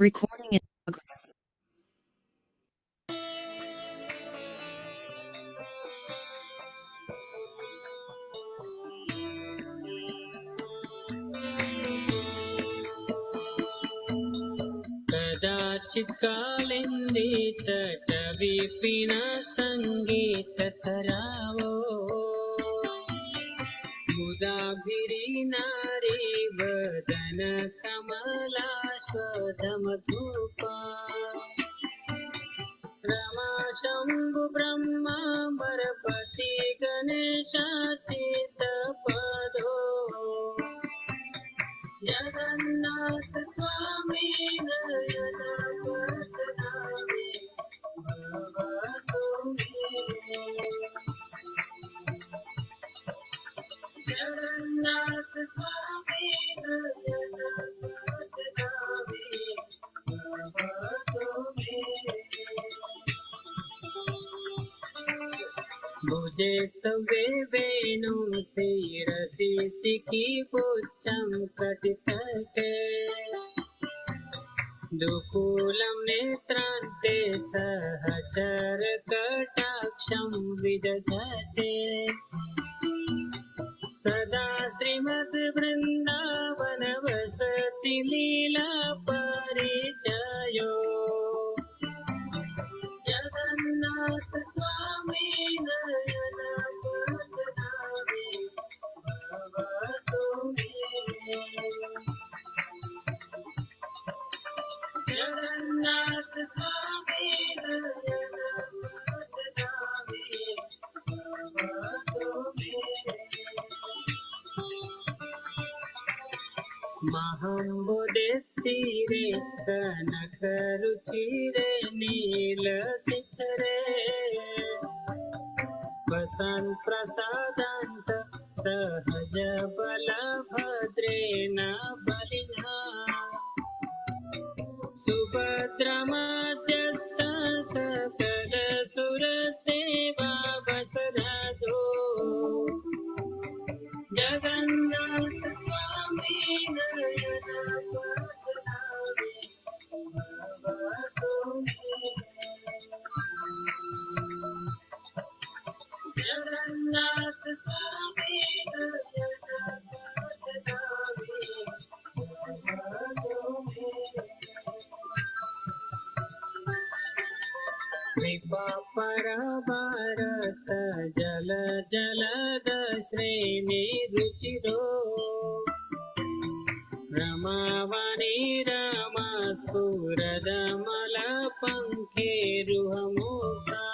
Recording in progress. कदाचित् कालिन्दी तटविपिन सङ्गीतकरावो मुदाभिरीनारी वदन कमलाश्वतमधूपा रमा शम्भु ब्रह्मा बरपति गणेशाचितपदो जगन्नाथ स्वामी नयन पतनामे भवतु मे जगन्नाथ स्वामी नयन पतनामे भवतु मे भुजे सवे वेणु शिरसि सिखी पुच्छं कटितटे दुकूलं नेत्रान्ते सहचर कटाक्षं विदधते सदा श्रीमद् वृन्दावन वसति लीला परिचयो जगन्नाथ स्वामी नयन पतनामे भवतु मे जगन्नाथ स्वामी नयन पतनामे भवतु मे महम्बुधिस्थिरे कनकरुचिरे नीलशिखरे वसन् प्रसादान्त सहज बलभद्रेण बलिना सुभद्रमध्यस्थ सकल सुरसेवा वसरदो जगन्नाथ स्वामी नयन पतनामे भवतु मे जगन्नाथ स्वामी नयन पतनामे भवतु मे कृपा परबारस जल जलद श्रेणी रुचिरो रमावणी रमा स्फुरदमल पंखेरुहमुखा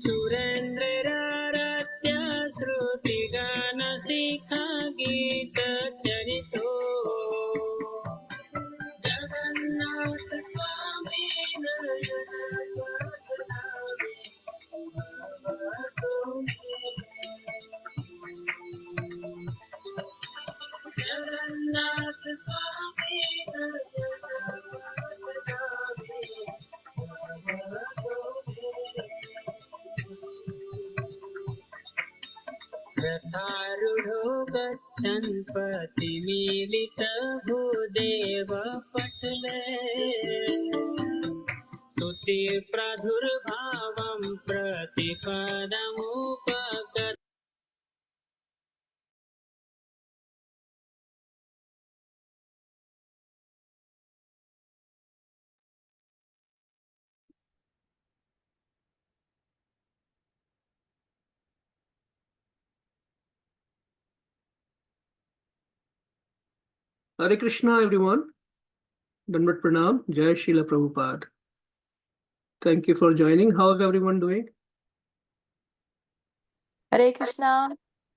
सुरेन्द्ररत्य श्रुतिगान शिखा गीत चरितो जगन्नाथ स्वामी नयन पतनामे भवतु मे जगन्नाथ स्वामी नयन पतनामे भवतु मे रथारूढो गच्छन् पतिमीलित भूदेव पटले स्तुति प्रादुर्भावं प्रतिपदमुपकर Hare Krishna, everyone. Dandavat Pranam. Jai Srila Prabhupada. Thank you for joining. How is everyone doing? Hare Krishna.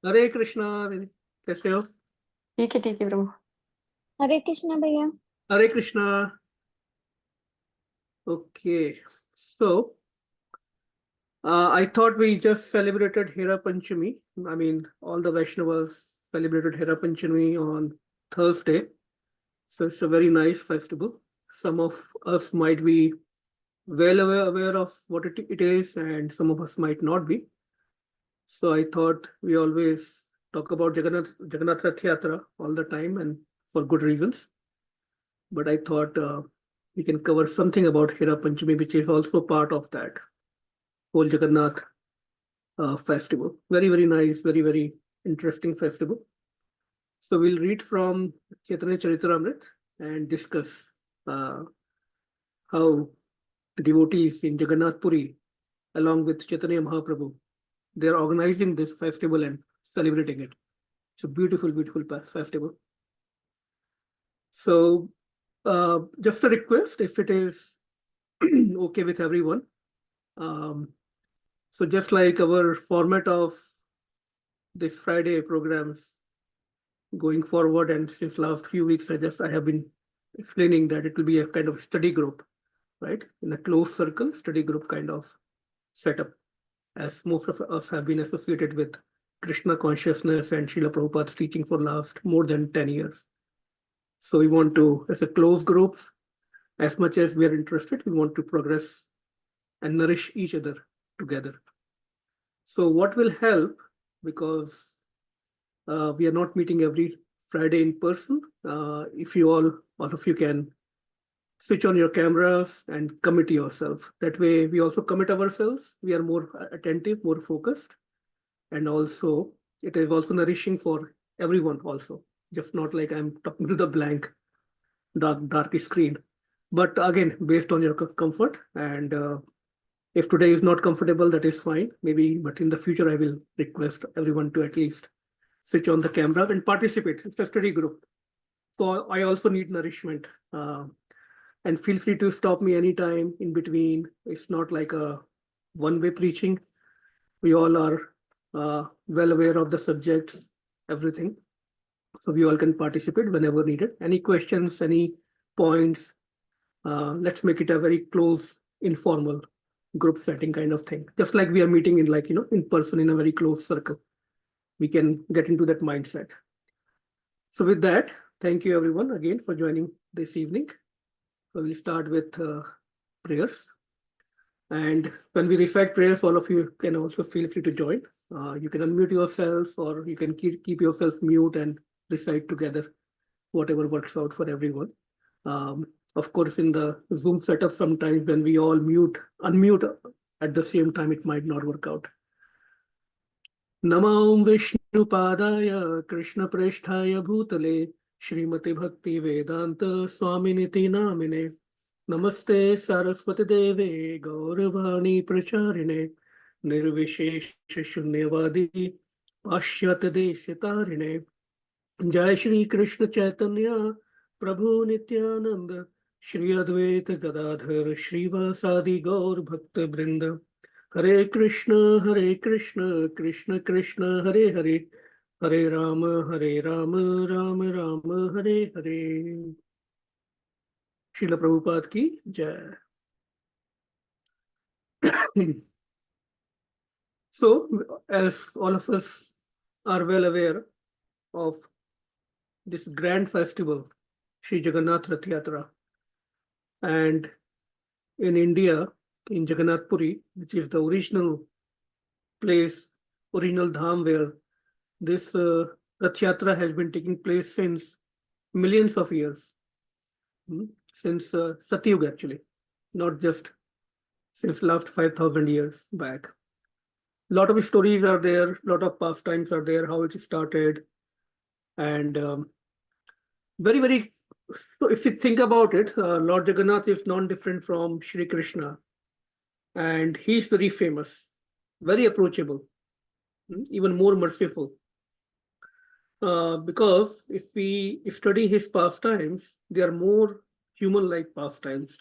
Hare Krishna. कैसे हो? ठीक है प्रभु। हरे कृष्णा भैया। Hare Krishna. Okay. So, I thought we just celebrated Hera Panchami. I mean, all the Vaishnavas celebrated Hera Panchami on Thursday. So it's a very nice festival. Some of us might be well aware of what it is, and some of us might not be. So I thought we always talk about Jagannath Rath Yatra all the time, and for good reasons. but I thought we can cover something about Hera Panchami, which is also part of that whole Jagannath festival. Very, very nice, very, very interesting festival. So we'll read from Chaitanya Charitamrita and discuss how the devotees in Jagannath Puri, along with Chaitanya Mahaprabhu, they are organizing this festival and celebrating it. It's a beautiful, beautiful festival. So just a request, if it is okay with everyone. So just like our format of this Friday programs going forward, and since last few weeks, I have been explaining that it will be a kind of study group, right? In a closed circle, study group kind of setup, as most of us have been associated with Krishna consciousness and Srila Prabhupada's teaching for last more than 10 years. So we want to, as a closed groups, as much as we are interested, we want to progress and nourish each other together. So what will help, because we are not meeting every Friday in person, if you all of you can switch on your cameras and commit yourself. That way we also commit ourselves. We are more attentive, more focused. And also it is also nourishing for everyone also. Just not like I'm talking to the blank, dark screen. But again, based on your comfort, and if today is not comfortable, that is fine, maybe, but in the future, I will request everyone to at least switch on the camera and participate. It's a study group. So I also need nourishment. And feel free to stop me anytime in between. It's not like a one-way preaching. We all are well aware of the subjects, everything. So we all can participate whenever needed. Any questions, any points, let's make it a very close, informal group setting kind of thing. Just like we are meeting in in person in a very close circle. We can get into that mindset. So with that, thank you everyone again for joining this evening. So we'll start with prayers. And when we recite prayers, all of you can also feel free to join. You can unmute yourselves, or you can keep yourself mute and recite together, whatever works out for everyone. Of course, in the Zoom setup, sometimes when we all unmute at the same time, it might not work out. Namo Vishnu Padaya Krishna Presthaya Bhutale Srimati Bhakti Vedanta Swaminiti Namine Namaste Saraswati Deve Gauravani Pracharine Nirvishesha Shunyavadi Pashyata Deshitarine Jai Shri Krishna Chaitanya Prabhu Nityananda Shri Advaita Gadadhar Shrivasadi Gaur Bhakta Brinda Hare Krishna, Krishna Krishna, Hare Hare, Hare Rama, Rama Rama, Hare Hare. Srila Prabhupada ki Jai. So, as all of us are well aware of this grand festival, Sri Jagannath Rath Yatra, and in India, in Jagannath Puri, which is the original place, original dham where this Rath Yatra has been taking place since millions of years, since Satyuga actually, not just since last 5,000 years back. A lot of stories are there, a lot of pastimes are there, how it started, and very, very, so if you think about it, Lord Jagannath is non-different from Shri Krishna, and he's very famous, very approachable, even more merciful. Because if we study his pastimes, they are more human-like pastimes.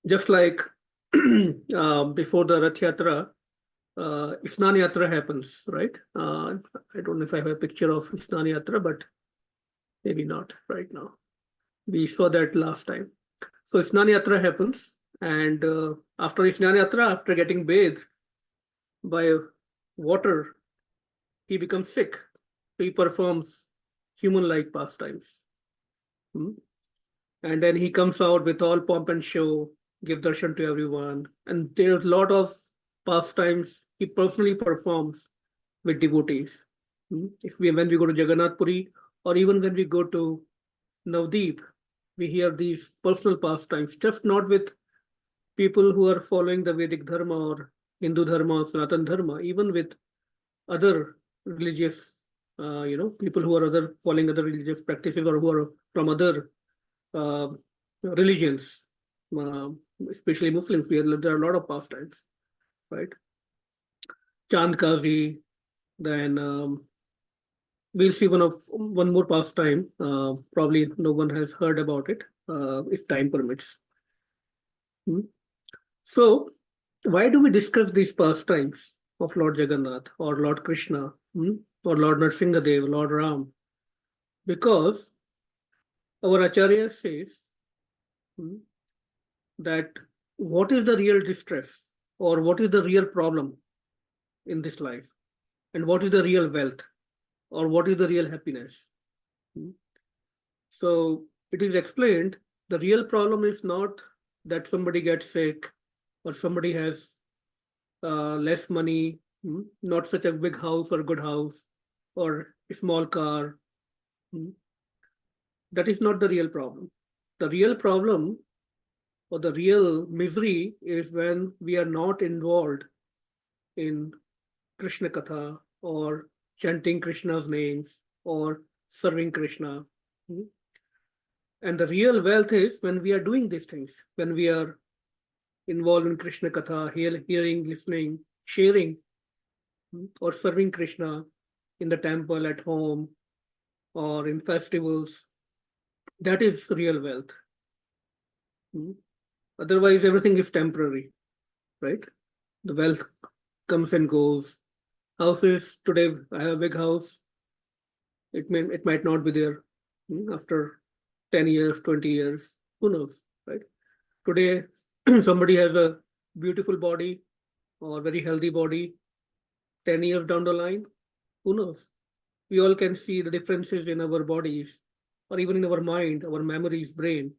Just like before the Rath Yatra, Isnan Yatra happens, right? I don't know if I have a picture of Isnan Yatra, but maybe not right now. We saw that last time. So Isnan Yatra happens, and after Isnan Yatra, after getting bathed by water, he becomes sick. He performs human-like pastimes. And then he comes out with all pomp and show, give darshan to everyone. And there's a lot of pastimes he personally performs with devotees. When we go to Jagannath Puri, or even when we go to Navdeep, we hear these personal pastimes, just not with people who are following the Vedic Dharma or Hindu Dharma or Sanatan Dharma, even with other religious, people who are other following other religious practices or who are from other uh, religions, uh, especially Muslims. There are a lot of pastimes, right? Chand Kazi, then we'll see one more pastime. Probably no one has heard about it, if time permits. Hmm. So, why do we discuss these pastimes of Lord Jagannath or Lord Krishna, or Lord Nrsimhadev, Lord Ram? Because our Acharya says that what is the real distress or what is the real problem in this life, and what is the real wealth or what is the real happiness. So it is explained the real problem is not that somebody gets sick or somebody has less money, not such a big house or good house or a small car. That is not the real problem. The real problem or the real misery is when we are not involved in Krishna Katha or chanting Krishna's names or serving Krishna. And the real wealth is when we are doing these things, when we are involved in Krishna Katha, hearing, listening, sharing, or serving Krishna in the temple, at home, or in festivals. That is real wealth. Otherwise, everything is temporary, right? The wealth comes and goes. Houses, today I have a big house. It might not be there after 10 years, 20 years. Who knows, right? Today, somebody has a beautiful body or very healthy body. 10 years down the line, who knows? We all can see the differences in our bodies or even in our mind, our memories, brain,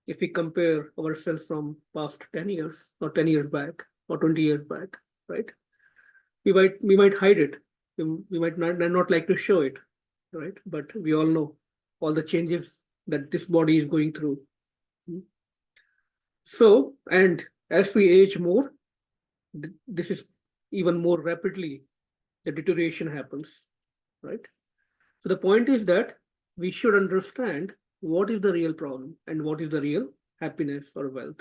if we compare ourselves from past 10 years or 10 years back or 20 years back, right? We might hide it. We might not like to show it, right? But we all know all the changes that this body is going through. So, and as we age more, this is even more rapidly the deterioration happens, right? So the point is that we should understand what is the real problem and what is the real happiness or wealth.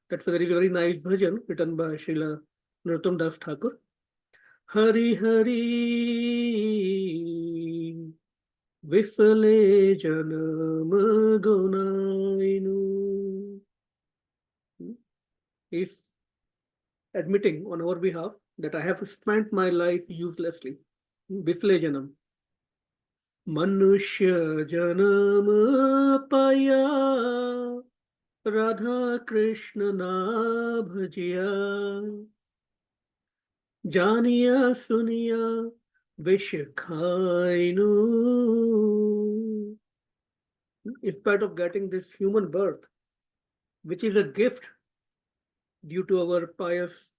That's a very, very nice bhajan written by Srila Narottam Das Thakur. Hari Hari Vifale Janam Gunainu. He's admitting on our behalf that I have spent my life uselessly. Vifale Janam. Manushya Janam Paya Radha Krishna na bhajiya Janiya Suniya Vish Khainu. In spite of getting this human birth, which is a gift due to our pious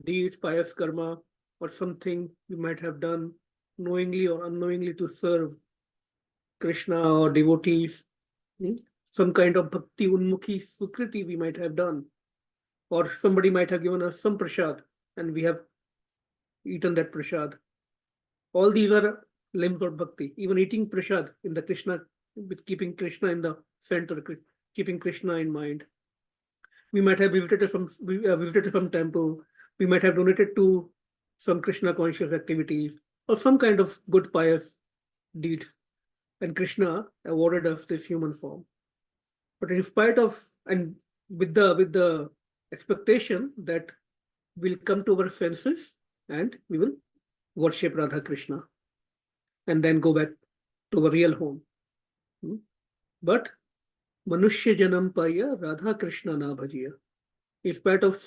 deeds, pious karma, or something we might have done knowingly or unknowingly to serve Krishna or devotees, some kind of bhakti unmukhi sukriti we might have done, or somebody might have given us some prasad and we have eaten that prasad. All these are limbs of bhakti. Even eating prasad in the Krishna, with keeping Krishna in the center, keeping Krishna in mind. We might have visited some temple. We might have donated to some Krishna conscious activities or some kind of good pious deeds. And Krishna awarded us this human form. But in spite of, and with the expectation that we'll come to our senses and we will worship Radha Krishna and then go back to our real home. But Manushya Janam Paya Radha Krishna na bhajiya. In spite of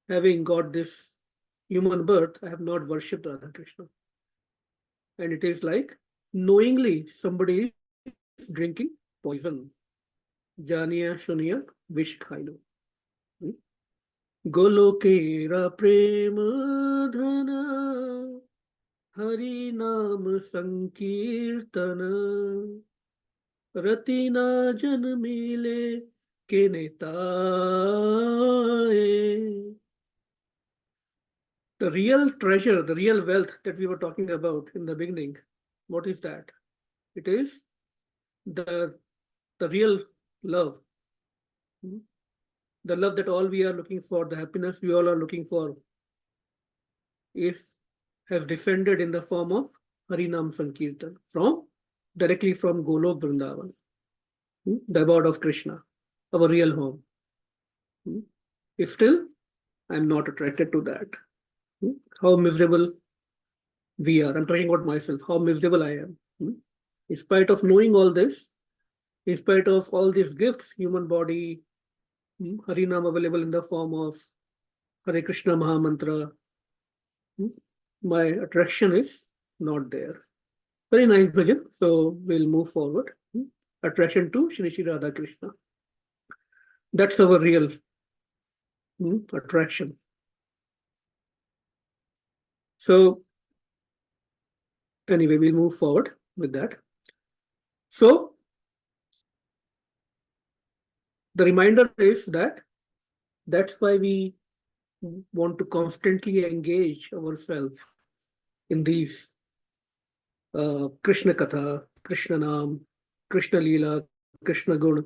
having got this human birth, I have not worshipped Radha Krishna. And it is like knowingly somebody is drinking poison. Janiya Shuniya Vish Khainu. Golokera Prema Dhana Hari Nam Sankirtana रति ना जन मिले के नेताए. The real treasure, the real wealth that we were talking about in the beginning, what is that? It is the real love. The love that all we are looking for, the happiness we all are looking for, has descended in the form of Harinam Sankirtan directly from Golok Vrindavan, the abode of Krishna, our real home. Still, I'm not attracted to that. How miserable we are. I'm talking about myself, how miserable I am. In spite of knowing all this, in spite of all these gifts, human body, Harinam available in the form of Hare Krishna Mahamantra, my attraction is not there. Very nice bhajan. So we'll move forward. Attraction to Shri Shri Radha Krishna. That's our real attraction. So anyway, we'll move forward with that. So the reminder is that's why we want to constantly engage ourselves in these Krishna Katha, Krishna Nam, Krishna Leela, Krishna Gun,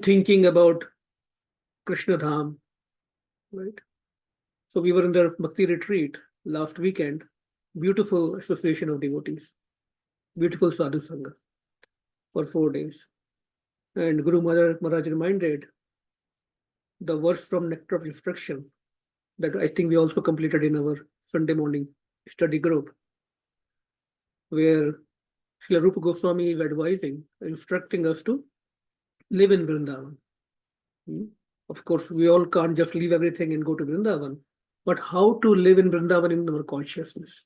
thinking about Krishna Dham, right? So we were in the Bhakti retreat last weekend, beautiful association of devotees, beautiful sadhu sangha for 4 days. And Guru Maharaj reminded the verse from Nectar of Instruction that I think we also completed in our Sunday morning study group, where Srila Rupa Goswami is advising, instructing us to live in Vrindavan. Of course, we all can't just leave everything and go to Vrindavan, but how to live in Vrindavan in our consciousness,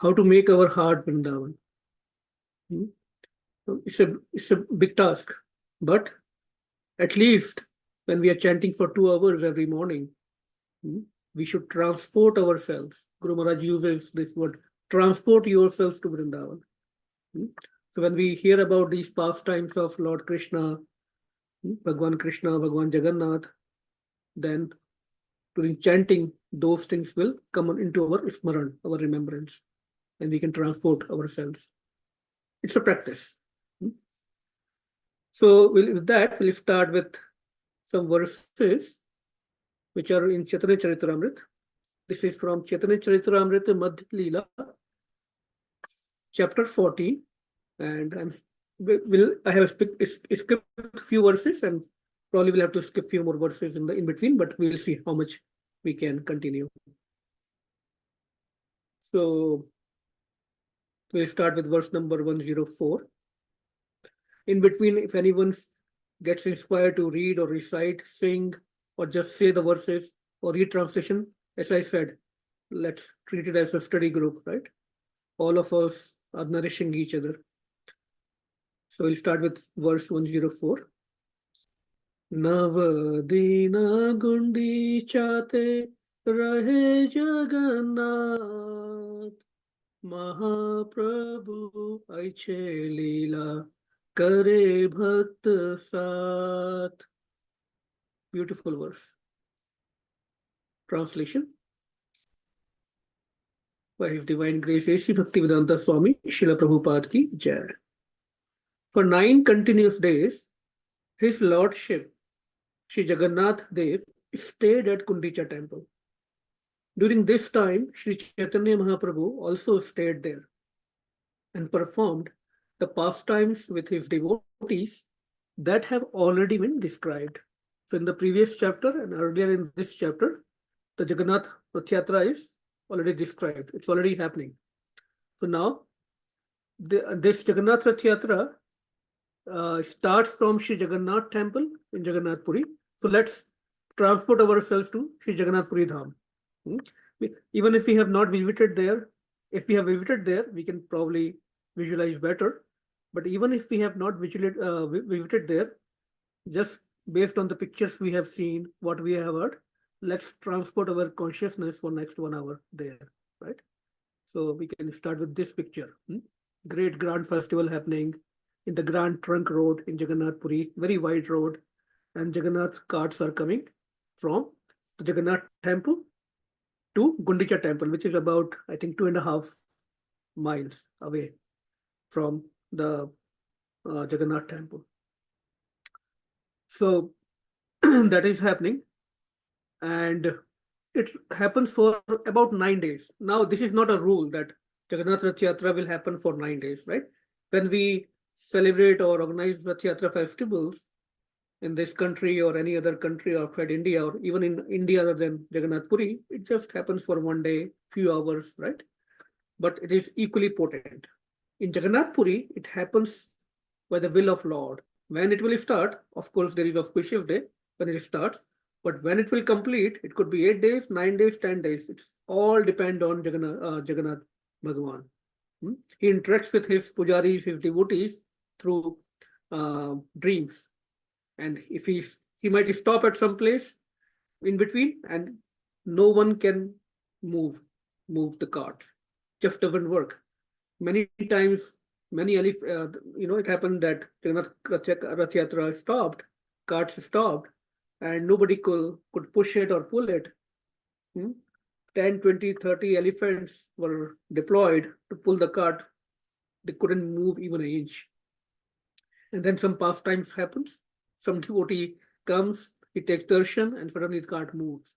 how to make our heart Vrindavan. It's a big task, but at least when we are chanting for 2 hours every morning, we should transport ourselves. Guru Maharaj uses this word, transport yourselves to Vrindavan. So when we hear about these pastimes of Lord Krishna, Bhagwan Krishna, Bhagwan Jagannath, then during chanting, those things will come into our smaran, our remembrance, and we can transport ourselves. It's a practice. So with that, we'll start with some verses which are in Chaitanya Charitamrita. This is from Chaitanya Charitamrita Madhya Leela, chapter 14, and I have skipped a few verses, and probably we'll have to skip a few more verses in between, but we'll see how much we can continue. So we'll start with verse number 104. In between, if anyone gets inspired to read or recite, sing, or just say the verses or read translation, as I said, let's treat it as a study group, right? All of us are nourishing each other. So we'll start with verse 104. Navadina gundi chate rahe Jagannath, Mahaprabhu aiche leela kare bhakt saath. Beautiful verse. Translation by His Divine Grace A.C. Bhaktivedanta Swami Srila Prabhupada ki Jai. For 9 continuous days, His Lordship Sri Jagannath Dev stayed at Kundicha temple. During this time, Sri Chaitanya Mahaprabhu also stayed there and performed the pastimes with his devotees that have already been described. So in the previous chapter and earlier in this chapter, the Jagannath Rath Yatra is already described. It's already happening. So now, this Jagannath Rath Yatra starts from Sri Jagannath temple in Jagannath Puri. So let's transport ourselves to Sri Jagannath Puri Dham. Even if we have not visited there, if we have visited there, we can probably visualize better. But even if we have not visited there, just based on the pictures we have seen, what we have heard, let's transport our consciousness for next 1 hour there, right? So we can start with this picture. great grand festival happening in the Grand Trunk Road in Jagannath Puri, very wide road, and Jagannath carts are coming from the Jagannath temple to Gundicha temple, which is about, I think, 2.5 miles away from the Jagannath temple. So that is happening, and it happens for about 9 days. Now, this is not a rule that Jagannath Rath Yatra will happen for 9 days, right? When we celebrate or organize Rath Yatra festivals in this country or any other country outside India, or even in India other than Jagannath Puri, it just happens for one day, few hours, right? But it is equally potent. In Jagannath Puri, it happens by the will of Lord. When it will start, of course, there is auspicious day when it starts, but when it will complete, it could be 8 days, 9 days, 10 days. It's all depend on Jagannath Bhagavan. He interacts with his pujaris, his devotees through dreams. And if he might stop at some place in between, and no one can move the carts. Just doesn't work. Many times, it happened that Jagannath Rath Yatra stopped, carts stopped, and nobody could push it or pull it. 10, 20, 30 elephants were deployed to pull the cart. They couldn't move even an inch. And then some pastimes happens. Some devotee comes, he takes darshan, and suddenly the cart moves.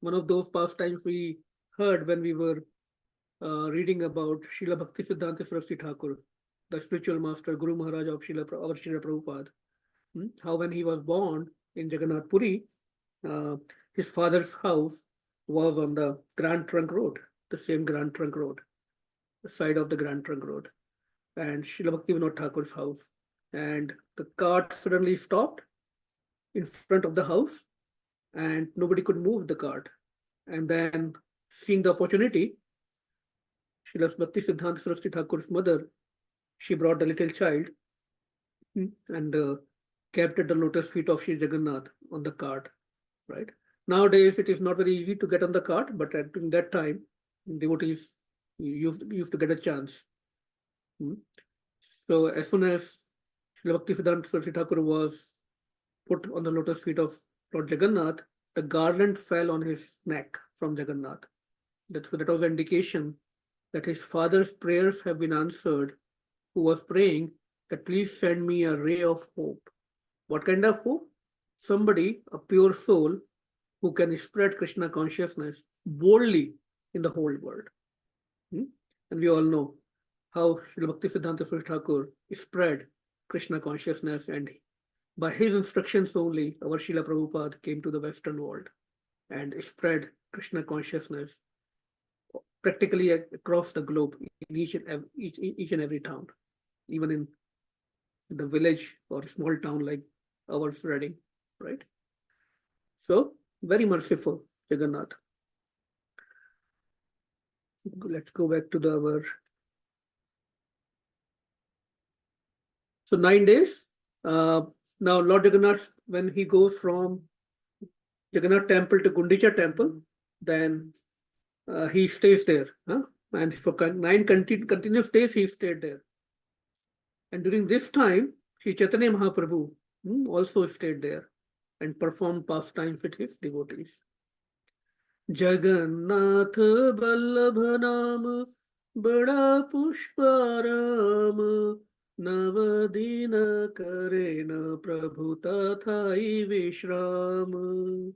One of those pastimes we heard when we were reading about Srila Bhakti Siddhanta Saraswati Thakur, the spiritual master, Guru Maharaj of our Srila Prabhupada. How when he was born in Jagannath Puri, his father's house was on the Grand Trunk Road, the same Grand Trunk Road, the side of the Grand Trunk Road, and Srila Bhakti Vinod Thakur's house. And the cart suddenly stopped in front of the house, and nobody could move the cart. And then, seeing the opportunity, Srila Bhakti Siddhanta Saraswati Thakur's mother, she brought the little child and kept at the lotus feet of Sri Jagannath on the cart, right? Nowadays, it is not very easy to get on the cart, but during that time, devotees used to get a chance. So as soon as Srila Bhakti Siddhanta Saraswati Thakur was put on the lotus feet of Lord Jagannath, the garland fell on his neck from Jagannath. That was an indication that his father's prayers have been answered, who was praying that please send me a ray of hope. What kind of hope? Somebody, a pure soul, who can spread Krishna consciousness boldly in the whole world. And we all know how Srila Bhakti Siddhanta Saraswati Thakur spread Krishna consciousness, and by his instructions only, our Srila Prabhupada came to the Western world and spread Krishna consciousness practically across the globe in each and every town, even in the village or small town like ours, Reading, right? So, very merciful Jagannath. Let's go back to our. So 9 days. Now Lord Jagannath, when he goes from Jagannath temple to Gundicha temple, then he stays there. And for 9 continuous days, he stayed there. And during this time, Sri Chaitanya Mahaprabhu also stayed there and performed pastimes with his devotees. Jagannath Vallabha Naam Bada Pushparam Navadina Karena Prabhu Tathai Vishram.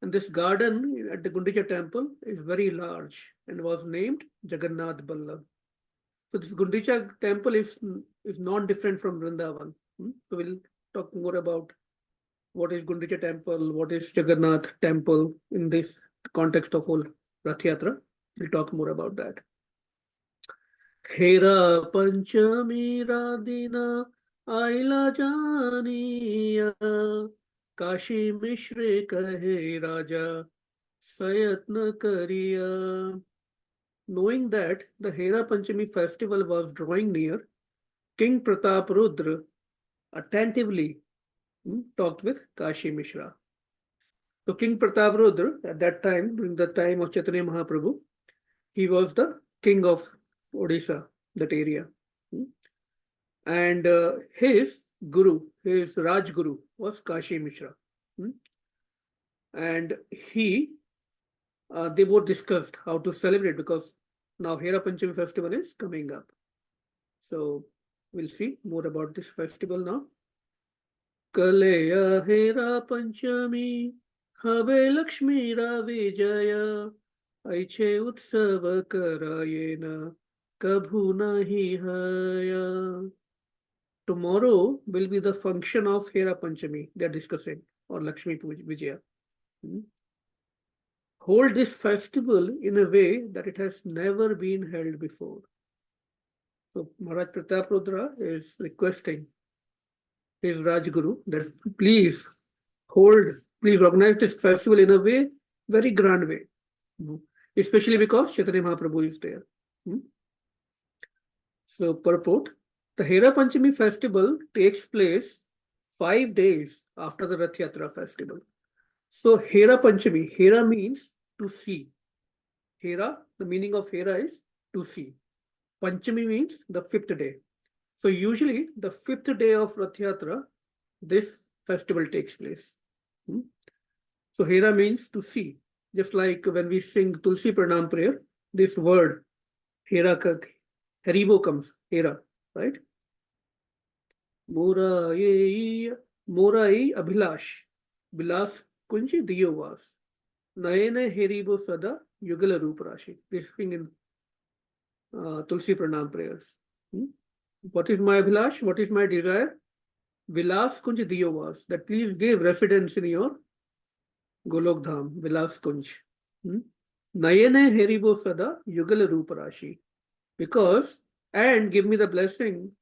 And this garden at the Gundicha temple is very large and was named Jagannath Vallabh. So this Gundicha temple is not different from Vrindavan. So we'll talk more about what is Gundicha temple, what is Jagannath temple in this context of whole Rath Yatra. We'll talk more about that. Hera Panchami Radina Aila Janiya Kashi Mishre Kahe Raja Sayatna Kariya. Knowing that the Hera Panchami festival was drawing near, King Pratap Rudra attentively talked with Kashi Mishra. So King Pratap Rudra, at that time, during the time of Chaitanya Mahaprabhu, he was the king of Odisha, that area. And his guru, his Raj Guru, was Kashi Mishra. And they both discussed how to celebrate, because now Hera Panchami festival is coming up. So we'll see more about this festival now. Kaleya Hera Panchami, Habe Lakshmi Ra Vijaya, Aiche Utsava Karayena, Kabhu Nahi Haya. Tomorrow will be the function of Hera Panchami, they are discussing, or Lakshmi Vijaya. Hold this festival in a way that it has never been held before. So Maharaj Pratap Rudra is requesting his Rajguru that please organize this festival in a way, very grand way, especially because Chaitanya Mahaprabhu is there. So purport, the Hera Panchami festival takes place 5 days after the Rath Yatra festival. So Hera Panchami, Hera means to see. Hera, the meaning of Hera is to see. Panchami means the 5th day. So usually the 5th day of Rath Yatra, this festival takes place. So Hera means to see. Just like when we sing Tulsi Pranam prayer, this word Hera, Haribo comes, Hera, right? Morai Abhilash, Bilas Kunji Diyo Vas, Nayana Haribo Sada Yugala Rup Rashi. This thing in Tulsi Pranam prayers. What is my Abhilash? What is my desire? Vilas Kunj Diyo Vas, that please give residence in your Golok Dham, Vilas Kunj. Nayane Haribo Sada Yugala Rup Rashi. Because, and give me the blessing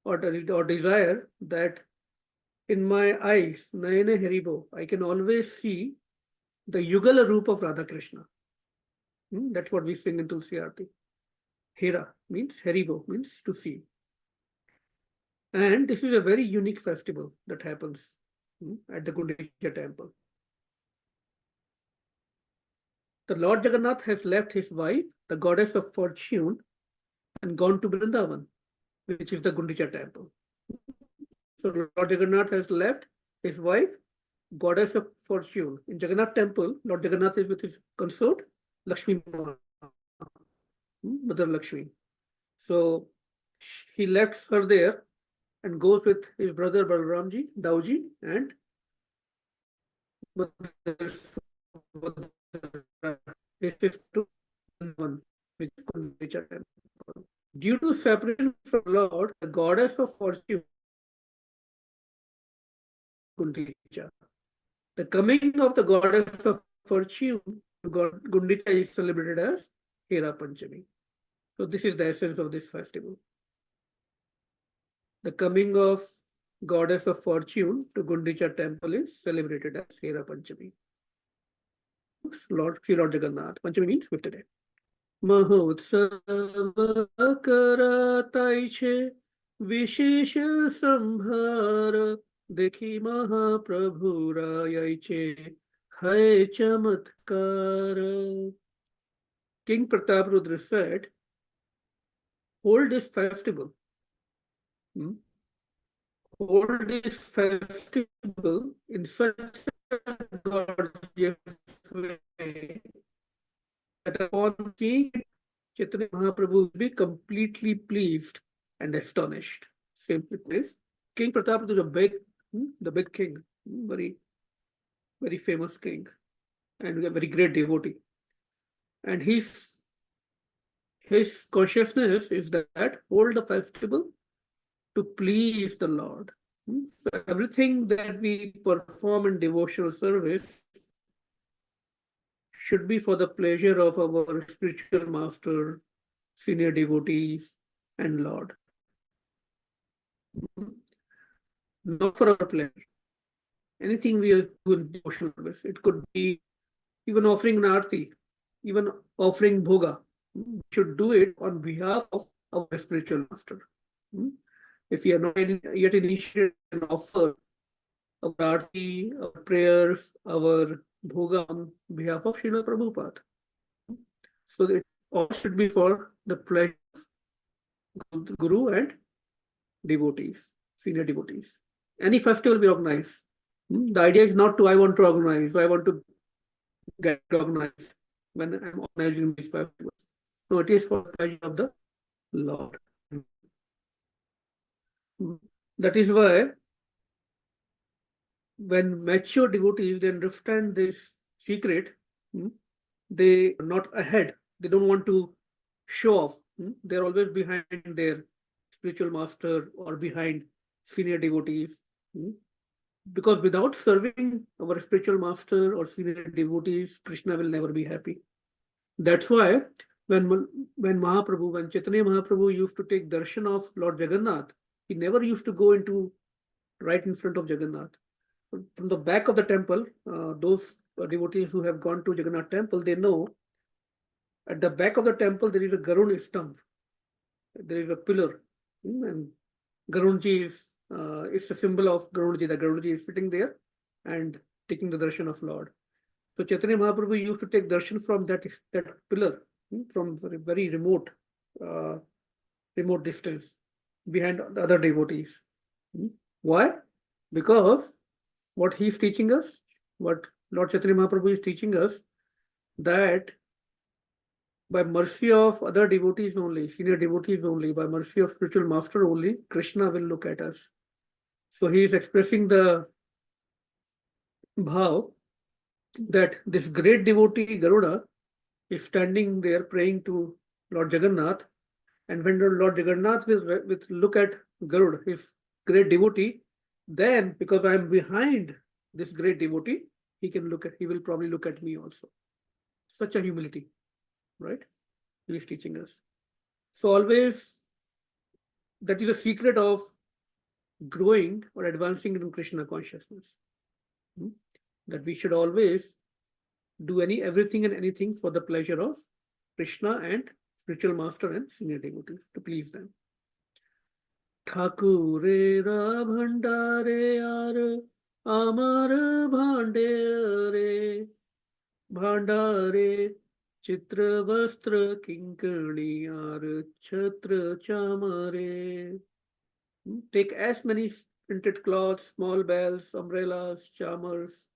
or desire that in my eyes, Nayane Haribo, I can always see the Yugala Roop of Radha Krishna. That's what we sing in Tulsi Aarti. Hera means, Haribo means to see. And this is a very unique festival that happens at the Gundicha temple. The Lord Jagannath has left his wife, the goddess of fortune, and gone to Vrindavan, which is the Gundicha temple. So Lord Jagannath has left his wife, goddess of fortune. In Jagannath temple, Lord Jagannath is with his consort, Lakshmi, Mother Lakshmi. So he left her there and goes with his brother Balramji, Dauji, and his sister, due to separation from Lord, the goddess of fortune, Gundicha. The coming of the goddess of fortune, Gundicha, is celebrated as Hera Panchami. So this is the essence of this festival. The coming of goddess of fortune to Gundicha temple is celebrated as Hera Panchami. Lord Jagannath. Panchami means 5th day. Mahotsava karataiche Vishesha Sambhara Dekhi Mahaprabhu Rayaiche Hai Chamatkara. King Pratap Rudra said, hold this festival. Hold this festival in such a gorgeous way that upon seeing it, Chaitanya Mahaprabhu will be completely pleased and astonished. Same place. King Pratap is the big king, very, very famous king, and a very great devotee. And his consciousness is that hold the festival to please the Lord. So everything that we perform in devotional service should be for the pleasure of our spiritual master, senior devotees, and Lord. Not for our pleasure. Anything we do in devotional service, it could be even offering an arti, even offering bhoga. We should do it on behalf of our spiritual master. If we are not yet initiated and offer our arti, our prayers, our bhoga on behalf of Srila Prabhupada. So it all should be for the pleasure of Guru and devotees, senior devotees. Any festival we organize. The idea is not to I want to organize, I want to get organized when I'm organizing these festivals. No, it is for the pleasure of the Lord. That is why when mature devotees they understand this secret, they are not ahead. They don't want to show off. They're always behind their spiritual master or behind senior devotees. Because without serving our spiritual master or senior devotees, Krishna will never be happy. That's why when Mahaprabhu, when Chaitanya Mahaprabhu used to take darshan of Lord Jagannath, he never used to go into right in front of Jagannath. From the back of the temple, those devotees who have gone to Jagannath temple, they know at the back of the temple there is a Garud stump. There is a pillar, and Garudji is it's a symbol of Garudji. The Garudji is sitting there and taking the darshan of Lord. So Chaitanya Mahaprabhu used to take darshan from that pillar, from very remote distance behind the other devotees. Why? Because what he is teaching us, what Lord Chaitanya Mahaprabhu is teaching us, that by mercy of other devotees only, senior devotees only, by mercy of spiritual master only, Krishna will look at us. So he is expressing the bhav that this great devotee Garuda is standing there praying to Lord Jagannath, and when Lord Jagannath will look at Garud, his great devotee, then because I am behind this great devotee, he will probably look at me also. Such a humility, right? He is teaching us. So always, that is the secret of growing or advancing in Krishna consciousness. That we should always do everything and anything for the pleasure of Krishna and spiritual master and senior devotees, to please them. Thakurera bhandare ar amar bhandare bhandare chitra vastra kinkani ar chhatra chamare. Take as many printed cloths, small bells, umbrellas, charmers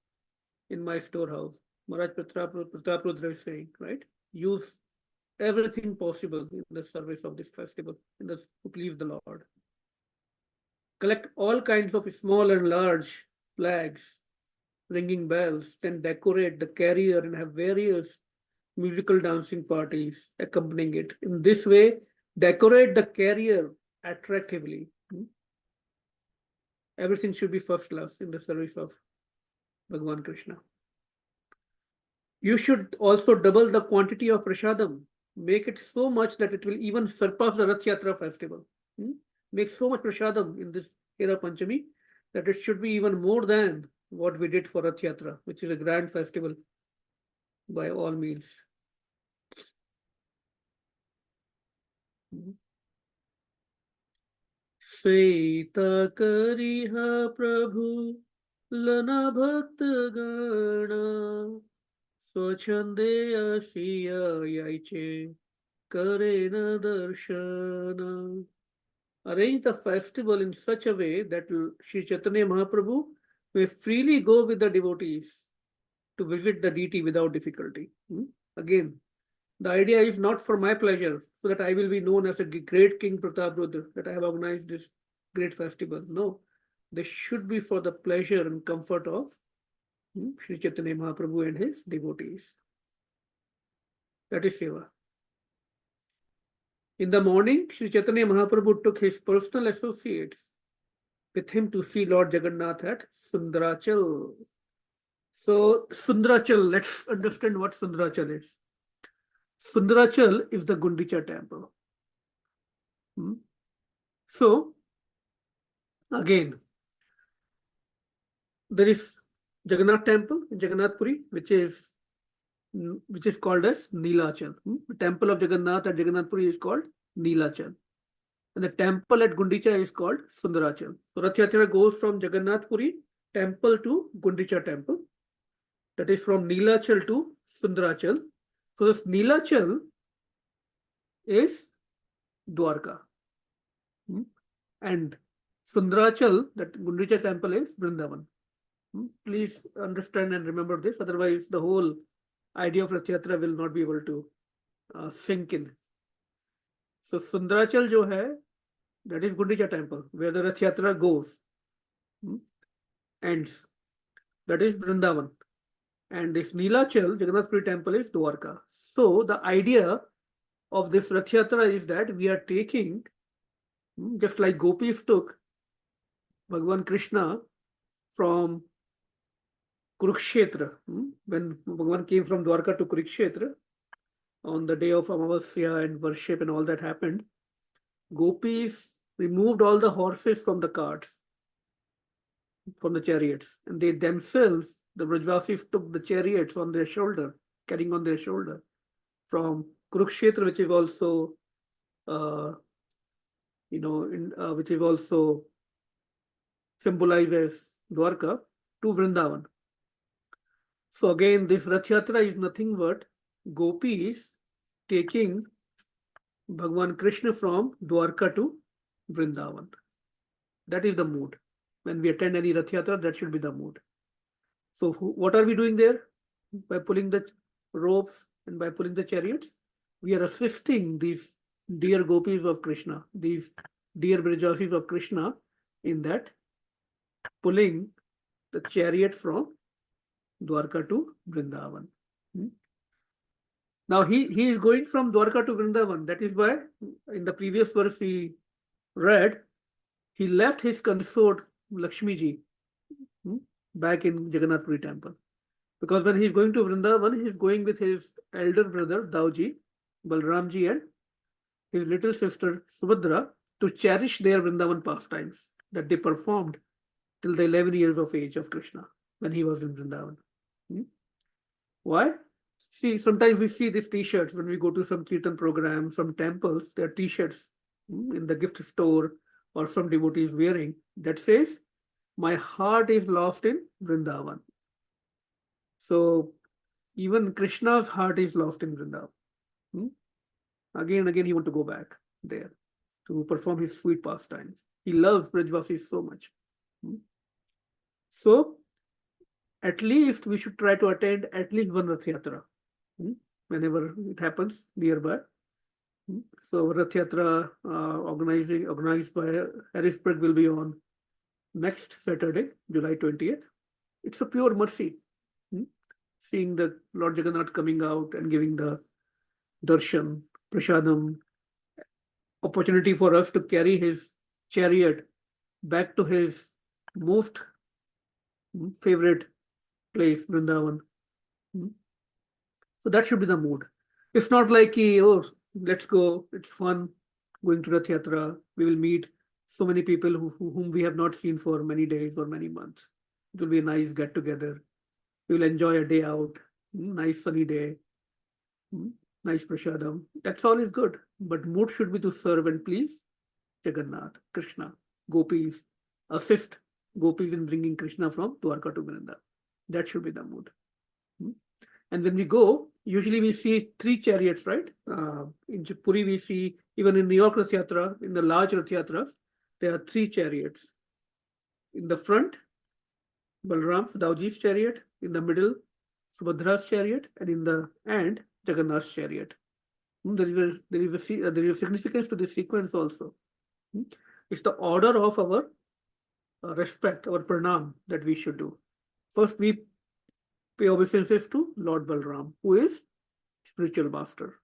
in my storehouse. Maharaj Prataprudra is saying, right? Use everything possible in the service of this festival, to please the Lord. Collect all kinds of small and large flags, ringing bells, then decorate the carrier and have various musical dancing parties accompanying it. In this way, decorate the carrier attractively. Everything should be first class in the service of Bhagavan Krishna. You should also double the quantity of prasadam. Make it so much that it will even surpass the Rath Yatra festival. Make so much prasadam in this Hera Panchami that it should be even more than what we did for Rath Yatra, which is a grand festival by all means. Seita kariha prabhu lana bhakta gana swachande asiya yaiche karena darshana. Arrange the festival in such a way that Sri Chaitanya Mahaprabhu may freely go with the devotees to visit the deity without difficulty. Again, the idea is not for my pleasure, so that I will be known as a great King Prataprudra, that I have organized this great festival. No, this should be for the pleasure and comfort of Sri Chaitanya Mahaprabhu and his devotees. That is seva. In the morning, Sri Chaitanya Mahaprabhu took his personal associates with him to see Lord Jagannath at Sundarachal. So Sundarachal, let's understand what Sundarachal is. Sundarachal is the Gundicha temple. So, again, there is Jagannath temple in Jagannath Puri, which is called as Neelachal. The temple of Jagannath at Jagannath Puri is called Neelachal. And the temple at Gundicha is called Sundarachal. So Rath Yatra goes from Jagannath Puri temple to Gundicha temple. That is from Neelachal to Sundarachal. So this Neelachal is Dwarka. And Sundarachal, that Gundicha temple, is Vrindavan. Please understand and remember this, otherwise the whole idea of Rath Yatra will not be able to sink in. So Sundarachal jo hai, that is Gundicha temple, where the Rath Yatra goes, ends. That is Vrindavan. And this Neelachal, Jagannath Puri temple, is Dwarka. So the idea of this Rath Yatra is that we are taking, just like gopis took Bhagavan Krishna from Kurukshetra, when Bhagavan came from Dwarka to Kurukshetra, on the day of Amavasya and worship and all that happened, gopis removed all the horses from the carts, from the chariots, and they themselves, the Brajvasis, took the chariots on their shoulder, carrying on their shoulder, from Kurukshetra, which is also, which is also symbolized as Dwarka, to Vrindavan. So again, this Rath Yatra is nothing but gopis taking Bhagavan Krishna from Dwarka to Vrindavan. That is the mood. When we attend any Rath Yatra, that should be the mood. So what are we doing there? By pulling the ropes and by pulling the chariots, we are assisting these dear gopis of Krishna, these dear Brajasis of Krishna, in that pulling the chariot from Dwarka to Vrindavan. Now he is going from Dwarka to Vrindavan. That is why in the previous verse we read, he left his consort Lakshmi ji back in Jagannath Puri temple. Because when he is going to Vrindavan, he is going with his elder brother Dauji, Balramji, and his little sister Subhadra to cherish their Vrindavan pastimes that they performed till the 11 years of age of Krishna when he was in Vrindavan. Why? See, sometimes we see these t-shirts when we go to some kirtan program, some temples, there are t-shirts in the gift store or some devotees wearing that says, "My heart is lost in Vrindavan." So even Krishna's heart is lost in Vrindavan. Again and again, he wants to go back there to perform his sweet pastimes. He loves Brajvasis so much. So at least we should try to attend at least one Rath Yatra whenever it happens nearby. So Rath Yatra organized by Harrisburg will be on next Saturday, July 20th. It's a pure mercy, seeing the Lord Jagannath coming out and giving the darshan, prasadam, opportunity for us to carry his chariot back to his most favorite place, Vrindavan. So that should be the mood. It's not like, oh, let's go, it's fun going to Rath Yatra. We will meet so many people whom we have not seen for many days or many months. It will be a nice get together. We will enjoy a day out, nice sunny day, nice prasadam. That's all is good. But mood should be to serve and please Jagannath, Krishna, gopis, assist gopis in bringing Krishna from Dwarka to Vrindavan. That should be the mood. And when we go, usually we see 3 chariots, right? In Puri we see, even in New York Rath Yatra, in the large Rath Yatras, there are 3 chariots. In the front, Balram, Dauji's chariot. In the middle, Subhadra's chariot. And in the end, Jagannath's chariot. There is a significance to this sequence also. It's the order of our respect, our pranam that we should do. First, we pay obeisances to Lord Balram, who is spiritual master.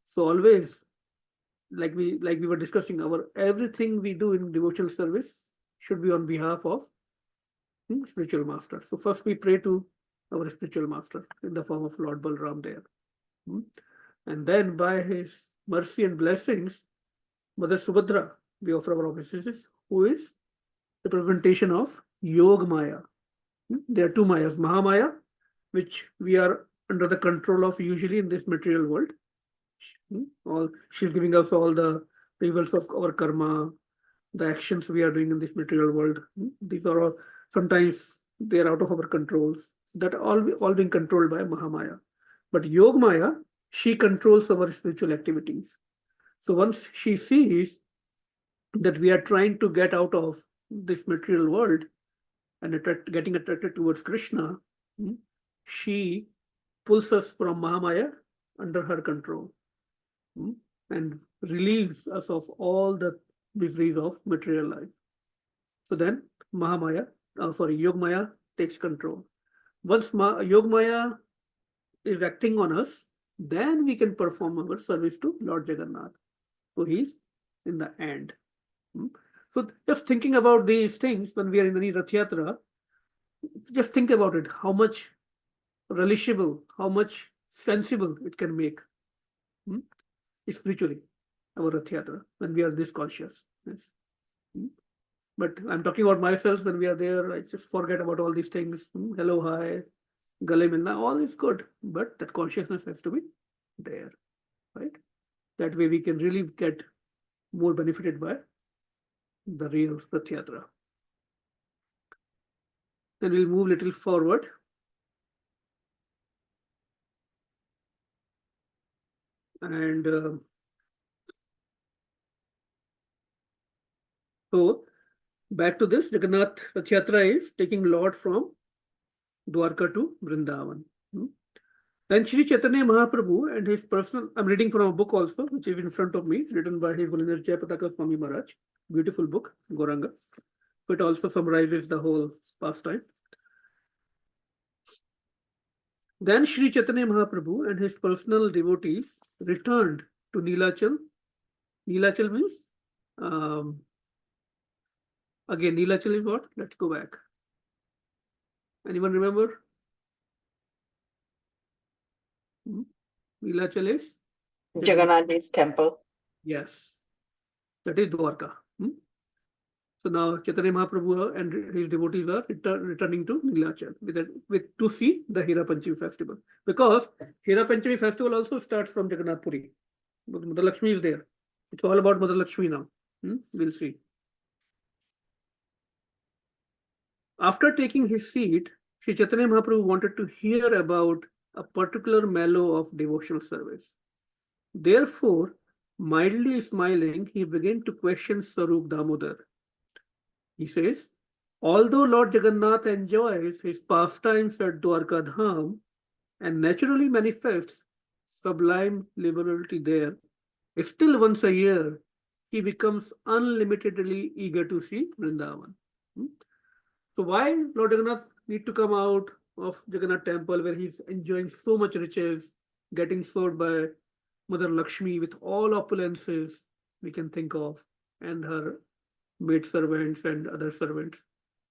So always, like we were discussing, everything we do in devotional service should be on behalf of spiritual master. So first we pray to our spiritual master in the form of Lord Balram there. And then by his mercy and blessings, Mother Subhadra, we offer our obeisances, who is the representation of Yog Maya. There are 2 Mayas, Mahamaya, which we are under the control of usually in this material world. She's giving us all the results of our karma, the actions we are doing in this material world. These are all, sometimes they are out of our controls. That all being controlled by Mahamaya. But Yog Maya, she controls our spiritual activities. So once she sees that we are trying to get out of this material world and getting attracted towards Krishna, she pulls us from Mahamaya under her control, and relieves us of all the miseries of material life. So then Yogmaya takes control. Once Yogmaya is acting on us, then we can perform our service to Lord Jagannath. So he's in the end. So just thinking about these things when we are in any Rath Yatra, just think about it, how much relishable, how much sensible it can make spiritually, our Rath Yatra, when we are this conscious. Yes. But I'm talking about myself. When we are there, I just forget about all these things. Hello, hi, gale milna, all is good. But that consciousness has to be there, right? That way we can really get more benefited by the real Rath Yatra. Then we'll move a little forward. And so back to this, Jagannath Rath Yatra is taking Lord from Dwarka to Vrindavan. Then Sri Chaitanya Mahaprabhu and his personal, I'm reading from a book also, which is in front of me, written by His Holiness Jayapataka Swami Maharaj. Beautiful book, Gauranga. It also summarizes the whole pastime. Then Sri Chaitanya Mahaprabhu and his personal devotees returned to Neelachal. Neelachal means, again, Neelachal is what? Let's go back. Anyone remember? Neelachal is? Jagannath's temple. Yes. That is Dwarka. So now Chaitanya Mahaprabhu and his devotees are returning to Neelachal to see the Hera Panchami festival. Because Hera Panchami festival also starts from Jagannath Puri. Mother Lakshmi is there. It's all about Mother Lakshmi now. We'll see. After taking his seat, Sri Chaitanya Mahaprabhu wanted to hear about a particular mellow of devotional service. Therefore, mildly smiling, he began to question Sarup Damodar. He says, although Lord Jagannath enjoys his pastimes at Dwarka Dham and naturally manifests sublime liberality there, still once a year he becomes unlimitedly eager to see Vrindavan. So why Lord Jagannath need to come out of Jagannath temple where he's enjoying so much riches, getting served by Mother Lakshmi with all opulences we can think of, and her maid servants and other servants?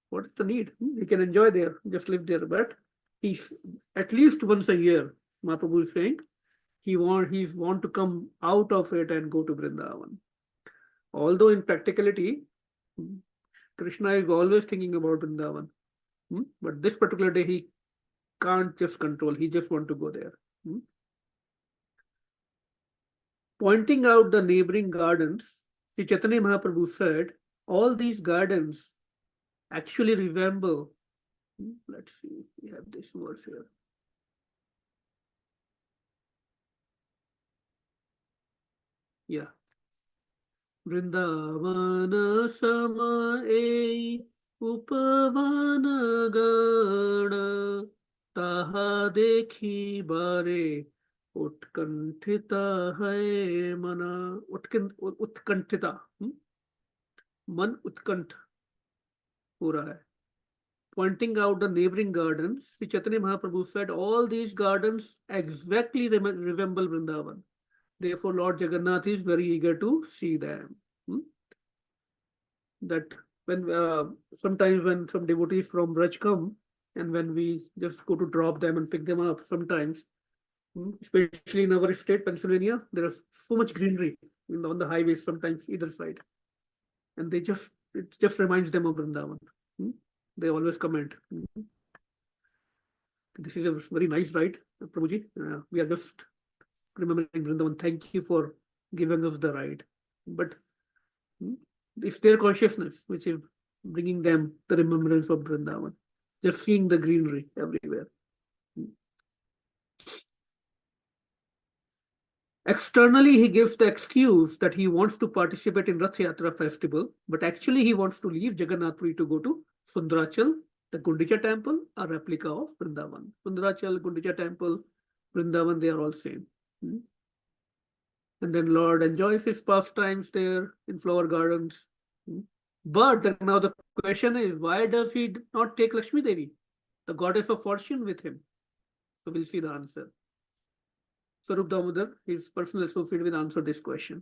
What is the need? He can enjoy there, just live there. But he's at least once a year, Mahaprabhu is saying, he's want to come out of it and go to Vrindavan. Although in practicality, Krishna is always thinking about Vrindavan. But this particular day, he can't just control. He just want to go there. Pointing out the neighboring gardens, Sri Chaitanya Mahaprabhu said, all these gardens actually resemble, let's see if we have this verse here. Yeah. Vrindavana samae upavana gana taha dekhi bare utkanthita hai mana. Utkanthita. Man utkant ho raha hai. Pointing out the neighboring gardens, Sri Chaitanya Mahaprabhu said, all these gardens exactly resemble Vrindavan. Therefore, Lord Jagannath is very eager to see them. That when sometimes when some devotees from Braj come, and when we just go to drop them and pick them up, sometimes, especially in our state, Pennsylvania, there is so much greenery on the highways, sometimes either side, and it just reminds them of Vrindavan. They always comment. This is a very nice ride, Prabhuji. We are just remembering Vrindavan. Thank you for giving us the ride. But it's their consciousness which is bringing them the remembrance of Vrindavan. Just seeing the greenery everywhere. Externally, he gives the excuse that he wants to participate in Rath Yatra festival, but actually he wants to leave Jagannath Puri to go to Sundarachal, the Gundicha temple, a replica of Vrindavan. Sundarachal, Gundicha temple, Vrindavan, they are all same. And then Lord enjoys his pastimes there in flower gardens. But now the question is, why does he not take Lakshmi Devi, the goddess of fortune, with him? So we'll see the answer. Sarup Damodar, his personal associate, will answer this question.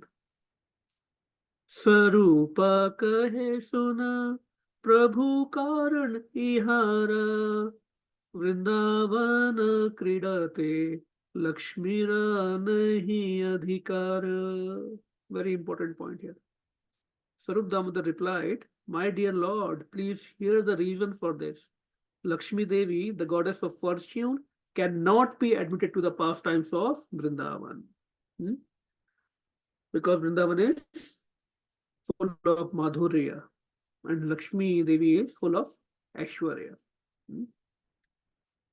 Sarupa kahe suna Prabhu karan ihara Vrindavana kridate Lakshmira nahi adhikara. Very important point here. Sarup Damodar replied, my dear Lord, please hear the reason for this. Lakshmi Devi, the goddess of fortune, cannot be admitted to the pastimes of Vrindavan. Because Vrindavan is full of Madhurya and Lakshmi Devi is full of Aishwarya.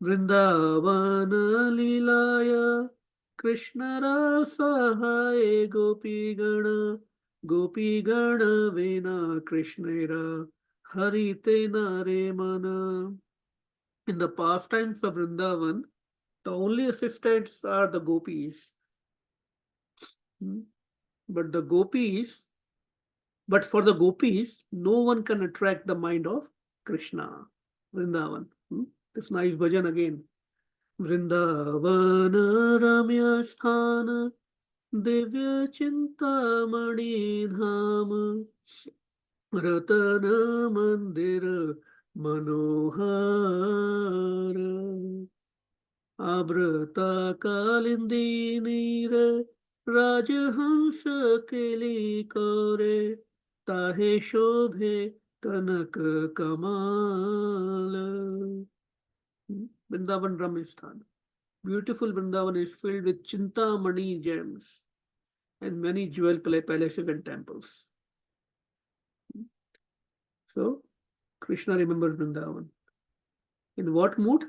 Vrindavana Lilaya Krishna Rasahaye Gopi Gana Vena Krishnera Harite Nare Mana. In the pastimes of Vrindavan, the only assistants are the gopis. But for the gopis, no one can attract the mind of Krishna. Vrindavan. This nice bhajan again. Vrindavana Ramya Sthana Divya Chintamani Dham Ratana Mandir Manohara Abrata Kalindi Nira Rajahansa Keli Kore Tahe Shobhe Kanaka Kamala. Vrindavan Ramisthan. Beautiful Vrindavan is filled with Chintamani gems and many jewel palaces and temples. So, Krishna remembers Vrindavan. In what mood?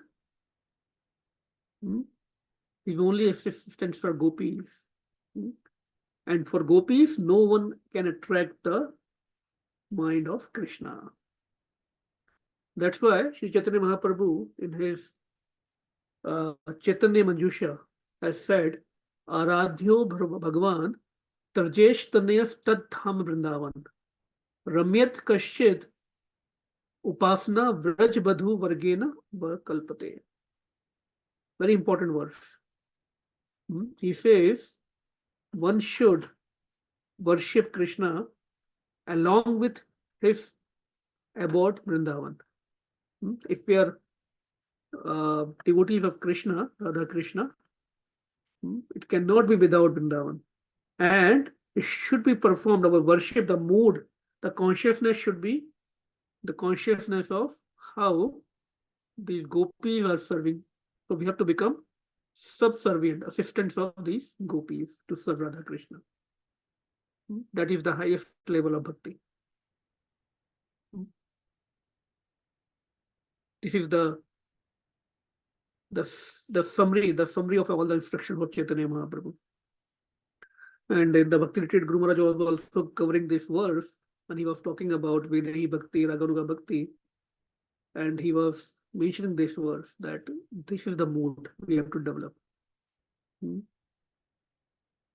His only assistants are gopis. And for gopis, no one can attract the mind of Krishna. That's why Sri Chaitanya Mahaprabhu in his Chaitanya Manjusha has said, Aradhyo Bhagavan Tarjesh Tanayas Tad Dham Vrindavan Ramyat Kashchit Upasna Vraj Badhu Vargena Kalpate. Very important verse. He says, one should worship Krishna along with his abode Vrindavan. If we are devotees of Krishna, Radha Krishna, it cannot be without Vrindavan. And it should be performed, our worship, the mood, the consciousness should be the consciousness of how these gopis are serving. So we have to become subservient, assistants of these gopis to serve Radha Krishna. That is the highest level of bhakti. This is the summary of all the instructions of Chaitanya Mahaprabhu. And in the Bhakti Retreat, Guru Maharaj was also covering this verse, and he was talking about Vedahi Bhakti, Raganuga Bhakti, and he was mentioning this verse, that this is the mood we have to develop.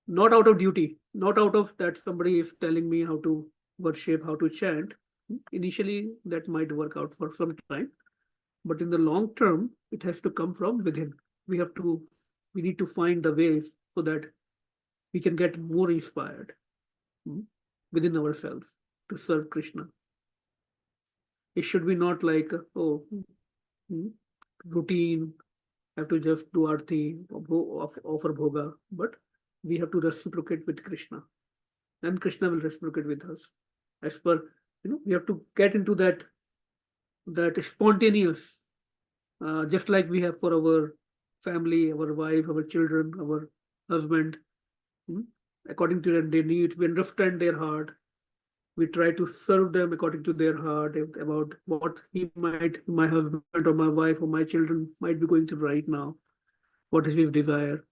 Not out of duty, not out of that somebody is telling me how to worship, how to chant. Initially, that might work out for some time, but in the long term, it has to come from within. We need to find the ways so that we can get more inspired within ourselves to serve Krishna. It should be not like, routine, have to just do arti, offer bhoga, but we have to reciprocate with Krishna. Then Krishna will reciprocate with us. As per, we have to get into that spontaneous, just like we have for our family, our wife, our children, our husband. According to their needs, we understand their heart. We try to serve them according to their heart, about what my husband or my wife or my children might be going through right now. What is his desire?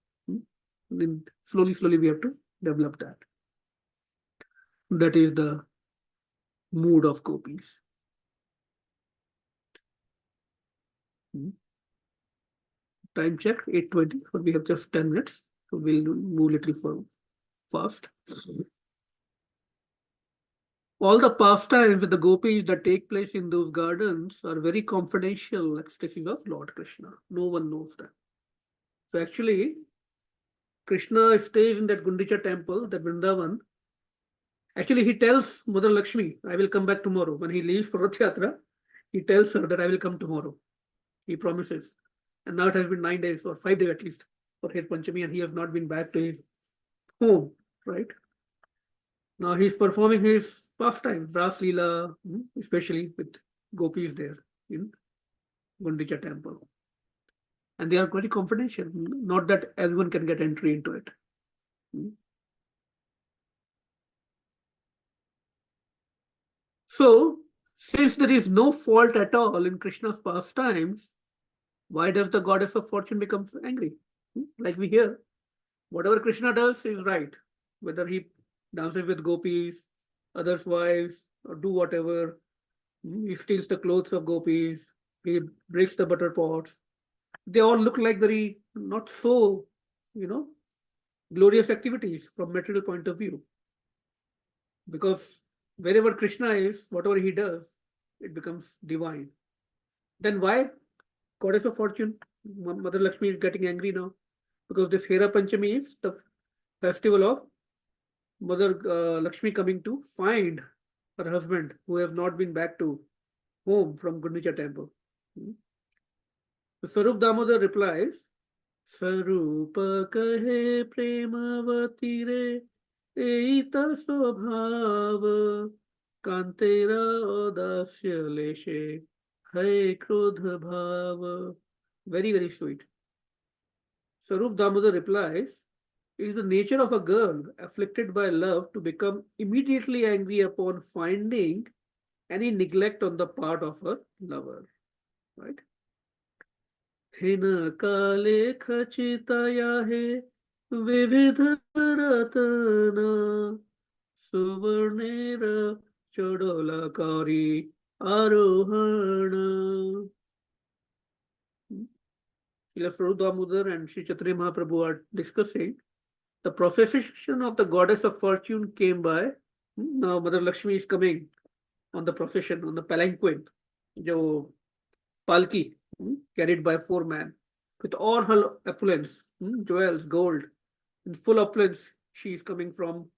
Then slowly we have to develop that. That is the mood of gopis. Time check, 8:20, but we have just 10 minutes. So we'll move little fast. All the pastimes with the gopis that take place in those gardens are very confidential ecstasies of Lord Krishna. No one knows that. So actually, Krishna stays in that Gundicha temple, that Vrindavan. Actually, he tells Mother Lakshmi, I will come back tomorrow. When he leaves for Rath Yatra, he tells her that I will come tomorrow. He promises. And now it has been 9 days or 5 days at least for Hera Panchami, and he has not been back to his home, right? Now he's performing his pastime, Ras Leela, especially with gopis there in Gundicha temple. And they are very confidential, not that everyone can get entry into it. So, since there is no fault at all in Krishna's pastimes, why does the goddess of fortune become angry? Like we hear, whatever Krishna does is right. Whether he dances with gopis, others' wives, or do whatever. He steals the clothes of gopis, he breaks the butter pots. They all look like very not so, glorious activities from material point of view. Because wherever Krishna is, whatever he does, it becomes divine. Then why goddess of fortune, Mother Lakshmi, is getting angry now? Because this Hera Panchami is the festival of Mother Lakshmi coming to find her husband who has not been back to home from Gundicha temple. The Sarup Damodar replies, Sarupa kahe premavati re eita swabhava kantera odasya leshe hai krodha bhava. Very sweet. Sarup Damodar replies, it is the nature of a girl afflicted by love to become immediately angry upon finding any neglect on the part of her lover. Right? Hina kale khachitaya he vividha ratana suvarnera chodolakari arohana. Sarup Damodar and Sri Chaitanya Mahaprabhu are discussing the procession of the goddess of fortune came by. Now Mother Lakshmi is coming on the procession, on the palanquin, jo palki, carried by 4 men, with all her opulence, jewels, gold, in full opulence. She is coming from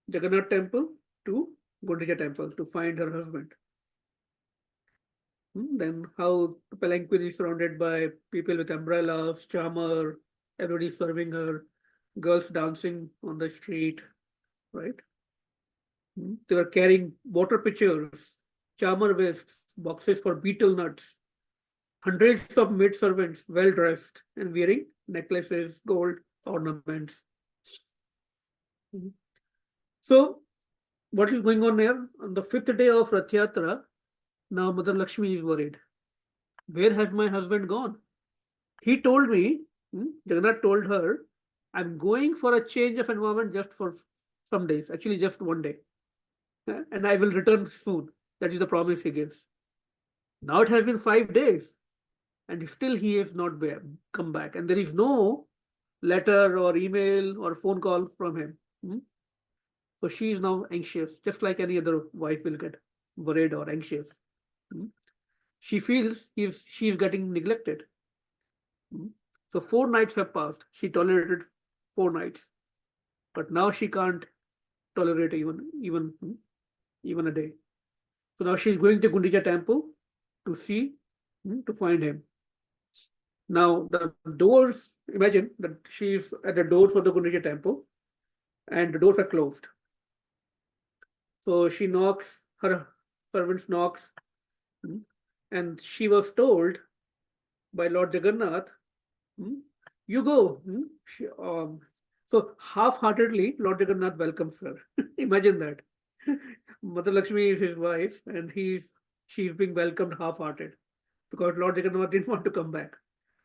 Jagannath temple to Gundicha temple to find her husband. Then how the palanquin is surrounded by people with umbrellas, charmer, everybody serving her, girls dancing on the street, right? They were carrying water pitchers, charmer vests, boxes for betel nuts, hundreds of maid servants, well dressed and wearing necklaces, gold ornaments. So, what is going on here? On the 5th day of Rath Yatra, now Mother Lakshmi is worried. Where has my husband gone? He told me, Jagannath told her, I'm going for a change of environment just for some days, actually just 1 day. And I will return soon. That is the promise he gives. Now it has been 5 days and still he has not come back. And there is no letter or email or phone call from him. So she is now anxious, just like any other wife will get worried or anxious. She feels she is getting neglected. So 4 nights have passed. She tolerated 4 nights, but now she can't tolerate even a day. So now she's going to Gundicha temple to see, to find him. Now the doors, imagine that she is at the doors of the Gundicha temple and the doors are closed. So she knocks, her servants knocks, and she was told by Lord Jagannath, you go. So half-heartedly, Lord Jagannath welcomes her. Imagine that. Mother Lakshmi is his wife, and she's being welcomed half-hearted because Lord Jagannath didn't want to come back.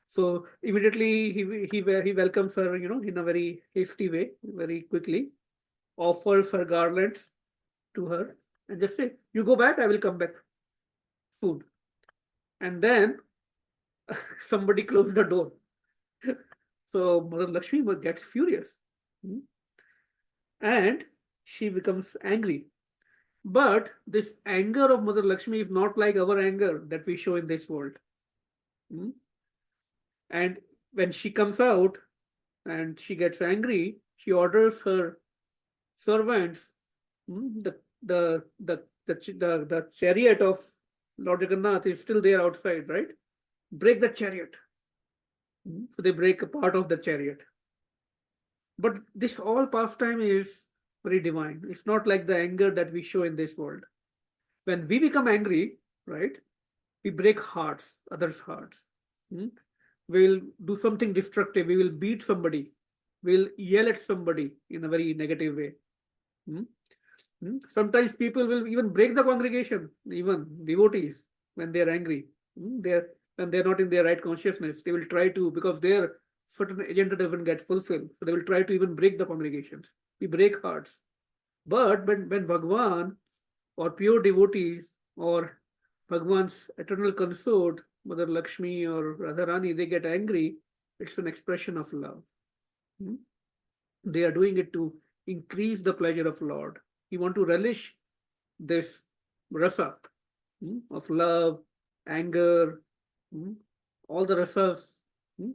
So immediately he welcomes her, in a very hasty way, very quickly, offers her garlands to her, and just say, "You go back, I will come back." Food. And then somebody closed the door. So Mother Lakshmi gets furious. Hmm. And she becomes angry. But this anger of Mother Lakshmi is not like our anger that we show in this world. Hmm. And when she comes out and she gets angry, she orders her servants, the chariot of Lord Jagannath is still there outside, right? Break the chariot. So they break a part of the chariot. But this all pastime is very divine. It's not like the anger that we show in this world. When we become angry, right, we break hearts, others' hearts. We'll do something destructive. We will beat somebody. We'll yell at somebody in a very negative way. Sometimes people will even break the congregation, even devotees, when they're angry. When they're not in their right consciousness, they will try to, because their certain agenda doesn't get fulfilled. So they will try to even break the congregations. We break hearts. But when Bhagwan or pure devotees or Bhagwan's eternal consort, Mother Lakshmi or Radharani, they get angry, it's an expression of love. They are doing it to increase the pleasure of Lord. You want to relish this rasa of love, anger, all the rasas.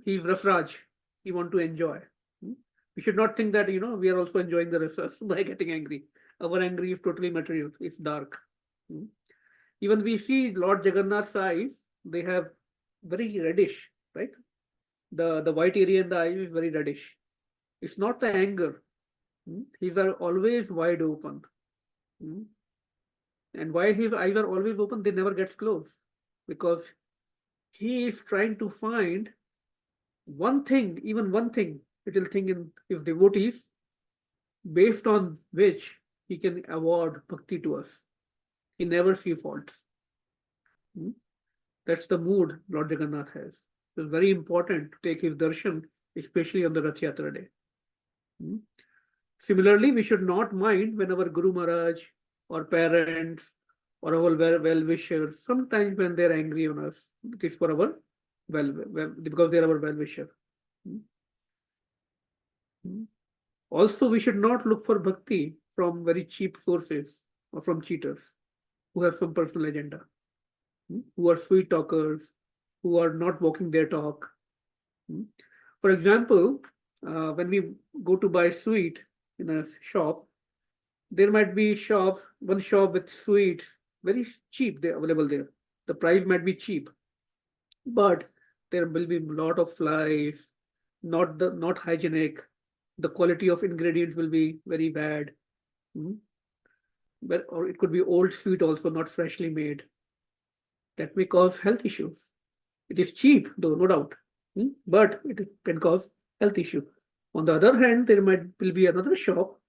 He's Rasraj. He want to enjoy. We should not think that, we are also enjoying the rasas by getting angry. Our anger is totally material. It's dark. Even we see Lord Jagannath's eyes, they have very reddish, right? The white area in the eyes is very reddish. It's not the anger. His are always wide open. And why his eyes are always open, they never get closed. Because he is trying to find one thing, even one thing, little thing in his devotees, based on which he can award bhakti to us. He never sees faults. That's the mood Lord Jagannath has. It's very important to take his darshan, especially on the Rath Yatra day. Similarly, we should not mind when our Guru Maharaj or parents or our well-wishers, sometimes when they're angry on us, it is for our because they're our well-wisher. Also, we should not look for bhakti from very cheap sources or from cheaters who have some personal agenda, who are sweet talkers, who are not walking their talk. For example, when we go to buy sweet in a shop, there might be one shop with sweets, very cheap, they're available there. The price might be cheap, but there will be a lot of flies, not hygienic. The quality of ingredients will be very bad. Or it could be old sweet also, not freshly made. That may cause health issues. It is cheap, though, no doubt, but it can cause health issue. On the other hand, will be another shop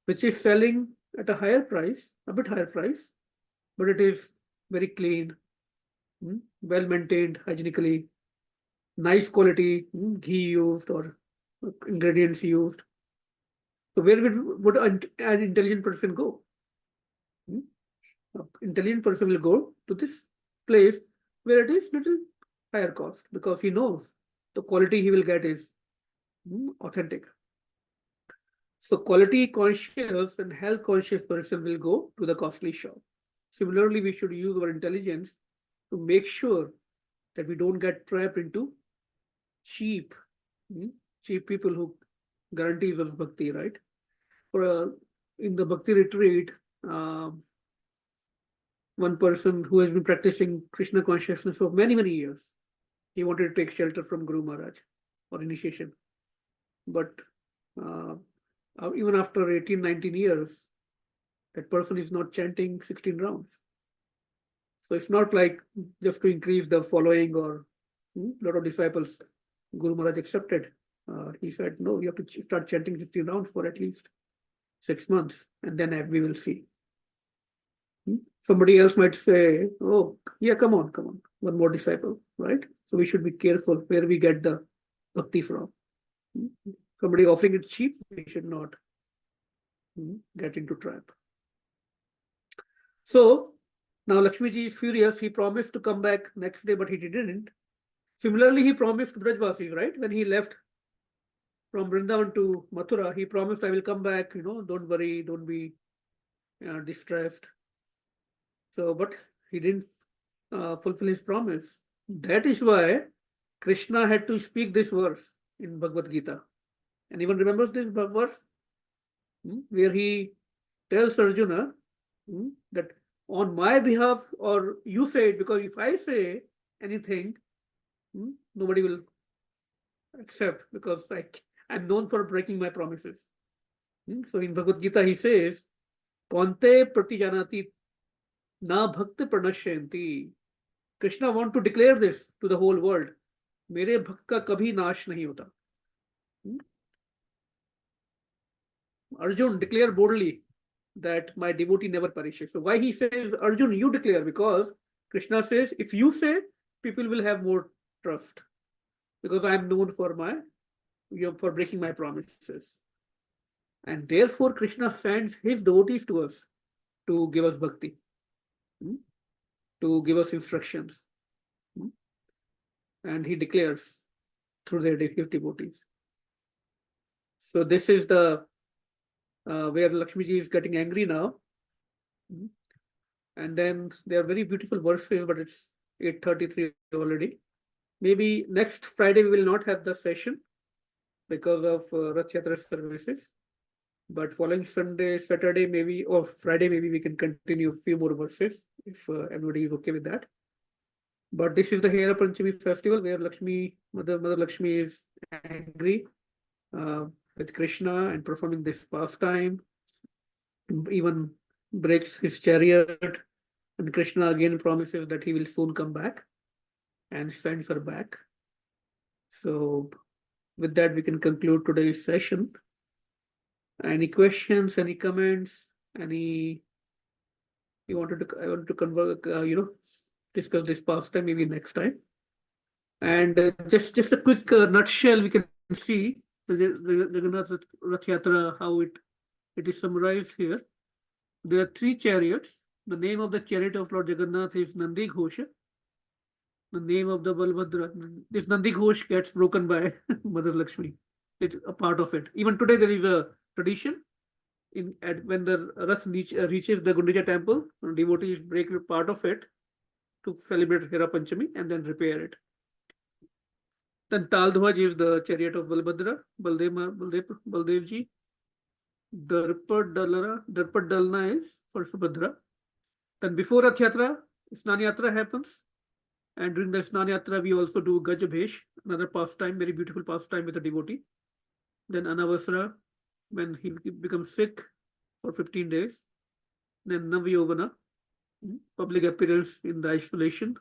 which is selling at a higher price, a bit higher price, but it is very clean, well maintained, hygienically, nice quality, ghee used or ingredients used. So where would an intelligent person go? Intelligent person will go to this place where it is little higher cost, because he knows the quality he will get is authentic. So quality conscious and health conscious person will go to the costly shop. Similarly, we should use our intelligence to make sure that we don't get trapped into cheap people who guarantees us bhakti, right? In the bhakti retreat, one person who has been practicing Krishna consciousness for many, many years, he wanted to take shelter from Guru Maharaj or initiation. But even after 18, 19 years, that person is not chanting 16 rounds. So it's not like just to increase the following or a lot of disciples Guru Maharaj accepted. He said, no, you have to start chanting 16 rounds for at least 6 months, and then we will see. Somebody else might say, oh, yeah, come on, one more disciple, right? So we should be careful where we get the bhakti from. Somebody offering it cheap, we should not get into trap. So now Lakshmiji is furious. He promised to come back next day, but he didn't. Similarly, he promised Brajvasis, right? When he left from Vrindavan to Mathura, he promised, I will come back, don't worry, don't be distressed. So, but he didn't fulfill his promise. That is why Krishna had to speak this verse in Bhagavad Gita. Anyone remembers this verse? Where he tells Arjuna that on my behalf, or you say it, because if I say anything, nobody will accept, because I'm known for breaking my promises. So in Bhagavad Gita he says, Kante pratijanati na bhakti pranashyanti. Krishna want to declare this to the whole world. Mere bhakt ka kabhi nash nahi hota. Arjun, declare boldly that my devotee never perishes. So why he says, Arjun, you declare? Because Krishna says, if you say, people will have more trust, because I am known for for breaking my promises. And therefore Krishna sends his devotees to us to give us bhakti, to give us instructions. And he declares through his devotees. So this is the where Lakshmiji is getting angry now. And then there are very beautiful verses, but it's 8:33 already. Maybe next Friday we will not have the session because of Rath Yatra services. But following Sunday, Saturday, maybe, or Friday, maybe we can continue a few more verses if everybody is okay with that. But this is the Hera Panchami festival where Mother Lakshmi is angry with Krishna and performing this pastime. Even breaks his chariot, and Krishna again promises that he will soon come back and sends her back. So with that, we can conclude today's session. Any questions, any comments, I wanted to convert, discuss this pastime maybe next time. And just a quick nutshell, we can see the Jagannath Rath Yatra, how it is summarized here. There are 3 chariots. The name of the chariot of Lord Jagannath is Nandi Ghosha. The name of the Balbhadra, this Nandi Ghosh gets broken by Mother Lakshmi. It's a part of it. Even today there is a tradition when the Rath reaches the Gundicha temple, devotees break part of it to celebrate Hera Panchami and then repair it. Then Taldhwaj is the chariot of Balbhadra, Baldevji. Darpat Dalna is for Subhadra. Then before Rath Yatra, Snan Yatra happens. And during the Snan Yatra, we also do Gajabhesh, another pastime, very beautiful pastime with a devotee. Then Anavasara, when he becomes sick for 15 days. Then Navyogana, public appearance in the isolation.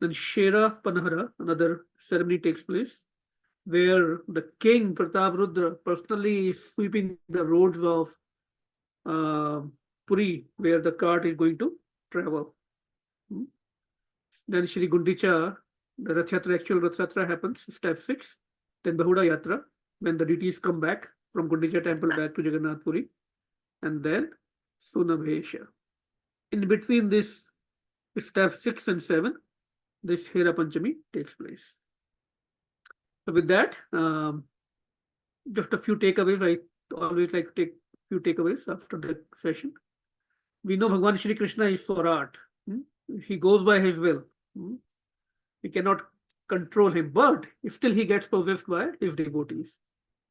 Then Shera Panahara, another ceremony takes place, where the king Prataprudra personally is sweeping the roads of Puri, where the cart is going to travel. Then Shri Gundicha, the Rath Yatra, actual Rath Yatra happens, step 6. Then Bahuda Yatra, when the deities come back from Gundicha temple back to Jagannath Puri. And then Sunabhesha. In between this step 6 and 7, this Hera Panchami takes place. So with that, just a few takeaways. I always like to take a few takeaways after the session. We know Bhagavan Shri Krishna is Swarat. He goes by his will. We cannot control him, but still he gets possessed by his devotees.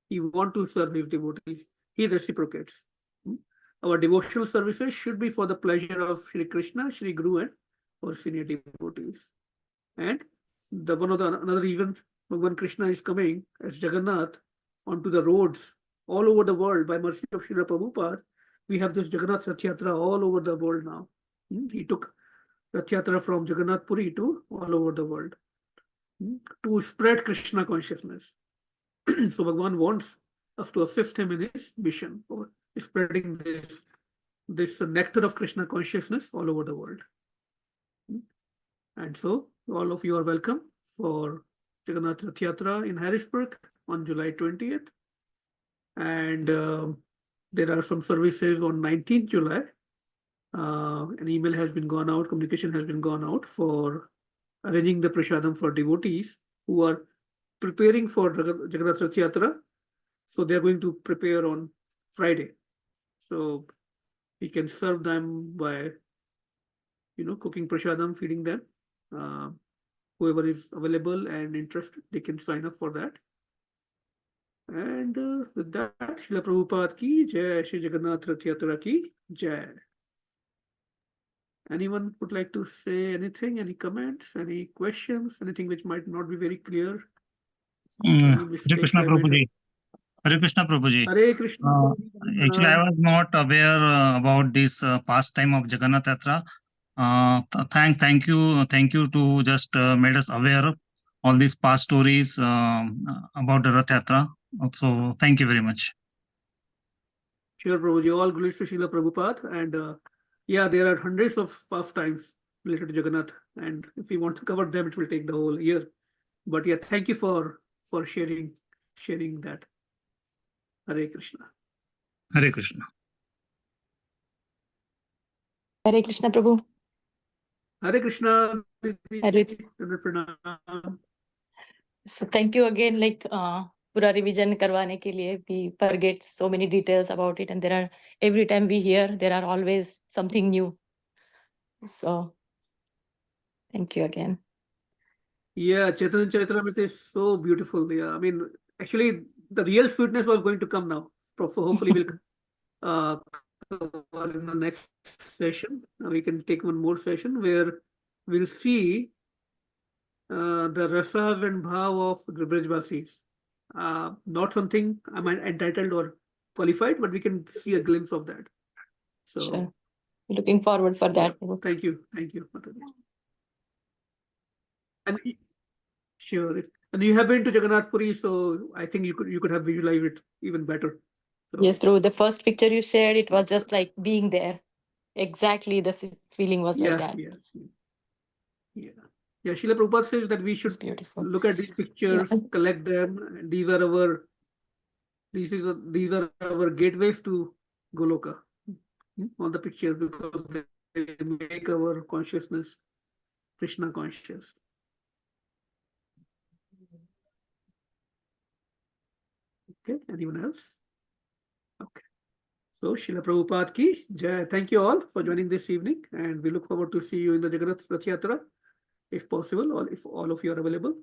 He wants to serve his devotees. He reciprocates. Our devotional services should be for the pleasure of Shri Krishna, Shri Guru, and our senior devotees. And another reason Bhagavan Krishna is coming as Jagannath onto the roads all over the world by mercy of Srila Prabhupada. We have this Jagannath Rath Yatra all over the world now. He took Rath Yatra from Jagannath Puri to all over the world to spread Krishna consciousness. So Bhagavan wants us to assist him in his mission for spreading this this nectar of Krishna consciousness all over the world. And so all of you are welcome for Jagannath Rath Yatra in Harrisburg on July 20th. And there are some services on 19th July. An email has been gone out, communication has been gone out for arranging the prasadam for devotees who are preparing for Jagannath Rath Yatra. So they're going to prepare on Friday. So we can serve them by, cooking prasadam, feeding them. Whoever is available and interested, they can sign up for that. And with that, Srila Prabhupada ki jai, Shri Jagannath Rath Yatra ki jai. Anyone would like to say anything, any comments, any questions, anything which might not be very clear? Any Hare mistakes Krishna I might have? Prabhuji. Hare Krishna Prabhuji. Hare Krishna. Actually, I was not aware about this pastime of Jagannath Yatra. Thank you to just made us aware all these past stories about the Rath Yatra. So thank you very much. Sure, Prabhuji. All glories to Srila Prabhupada. And yeah, there are hundreds of pastimes related to Jagannath. And if we want to cover them, it will take the whole year. But yeah, thank you for sharing that. Hare Krishna. Hare Krishna. Hare Krishna, Prabhu. Hare Krishna. Hare. Pranam. So thank you again, पूरा revision करवाने के लिए. We forget so many details about it, and every time we hear, there are always something new. So thank you again. Yeah, Chaitanya Charitamrita is so beautiful. Yeah, I mean, actually, the real sweetness was going to come now. So hopefully, we'll cover in the next session. We can take one more session where we'll see the rasas and bhav of the Brajvasis. Not something I'm entitled or qualified, but we can see a glimpse of that. So, Sure. Looking forward for that. Yeah, thank you, Mataji. And sure, and you have been to Jagannath Puri, so I think you could have visualized it even better. So, Yes, Prabhu. The first picture you shared, it was just like being there. Exactly, the feeling was like that. Yeah. Srila Prabhupada says that we should It's beautiful. look at these pictures, collect them. And these are our gateways to Goloka. On the picture, because they make our consciousness Krishna conscious. Okay, anyone else? Okay. So, Srila Prabhupada ki jai. Thank you all for joining this evening, and we look forward to see you in the Jagannath Rath Yatra, if possible, or if all of you are available.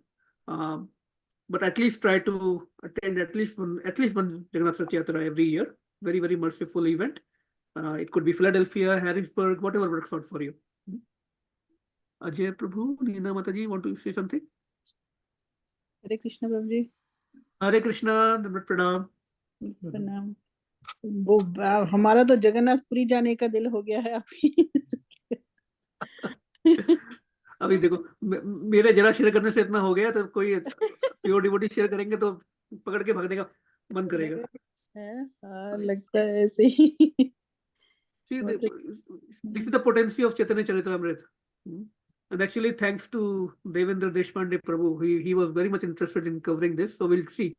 But at least try to attend at least one Jagannath Rath Yatra every year. Very, very merciful event. It could be Philadelphia, Harrisburg, whatever works out for you. Ajay Prabhu, Neena Mataji, want to say something? Hare Krishna Prabhuji. Hare Krishna, Pranam. प्रणाम. वो हमारा तो जगन्नाथपुरी जाने का दिल हो गया है अभी. अभी देखो मेरे जरा शेयर करने से इतना हो गया, तो कोई प्योर डिवोटी शेयर करेंगे तो पकड़ के भागने का मन करेगा. लगता है ऐसे ही. See, this is the potency of Chaitanya Charitamrita. And actually, thanks to Devendra Deshpande Prabhu, he was very much interested in covering this. So we'll see.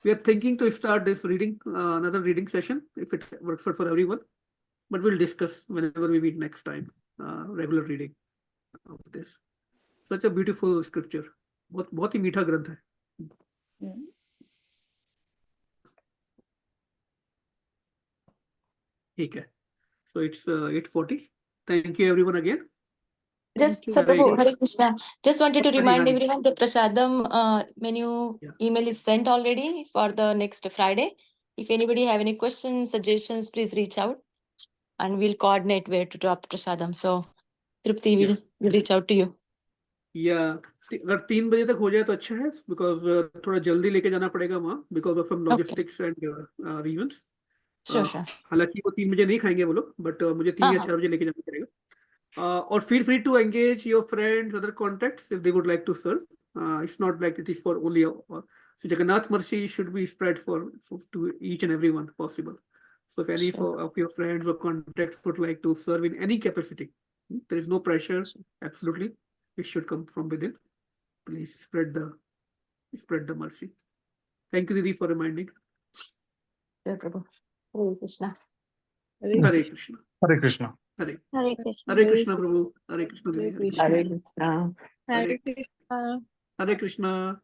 We are thinking to start this reading, another reading session, if it works out for everyone. But we'll discuss whenever we meet next time, regular reading of this. Such a beautiful scripture. बहुत ही मीठा ग्रंथ है. ठीक है. So it's 8:40. Thank you everyone again. Just Prabhu, Hare Krishna. Just wanted to remind everyone the prasadam menu email is sent already for the next Friday. If anybody have any questions, suggestions, please reach out, and we'll coordinate where to drop the prasadam. So Trupti will reach out to you. Yeah, अगर 3 बजे तक हो जाए तो अच्छा है, because थोड़ा जल्दी लेके जाना पड़ेगा वहाँ, because of some logistics and reasons. Sure. हालांकि वो 3 बजे नहीं खाएंगे वो लोग, but मुझे 3 या 4 बजे लेके जाना पड़ेगा. Or feel free to engage your friends, other contacts if they would like to serve. It's not like it is for only. So Jagannath Mercy should be spread to each and everyone possible. So if any of your friends or contacts would like to serve in any capacity, there is no pressure. Absolutely, it should come from within. Please spread the mercy. Thank you, Didi, for reminding. Sure, Prabhu. Hare Krishna. Hare Krishna. Hare Krishna. Hare Hare Krishna. Hare Krishna, Prabhu. Hare Krishna. Hare Didi. Krishna. Hare Krishna. Hare Krishna.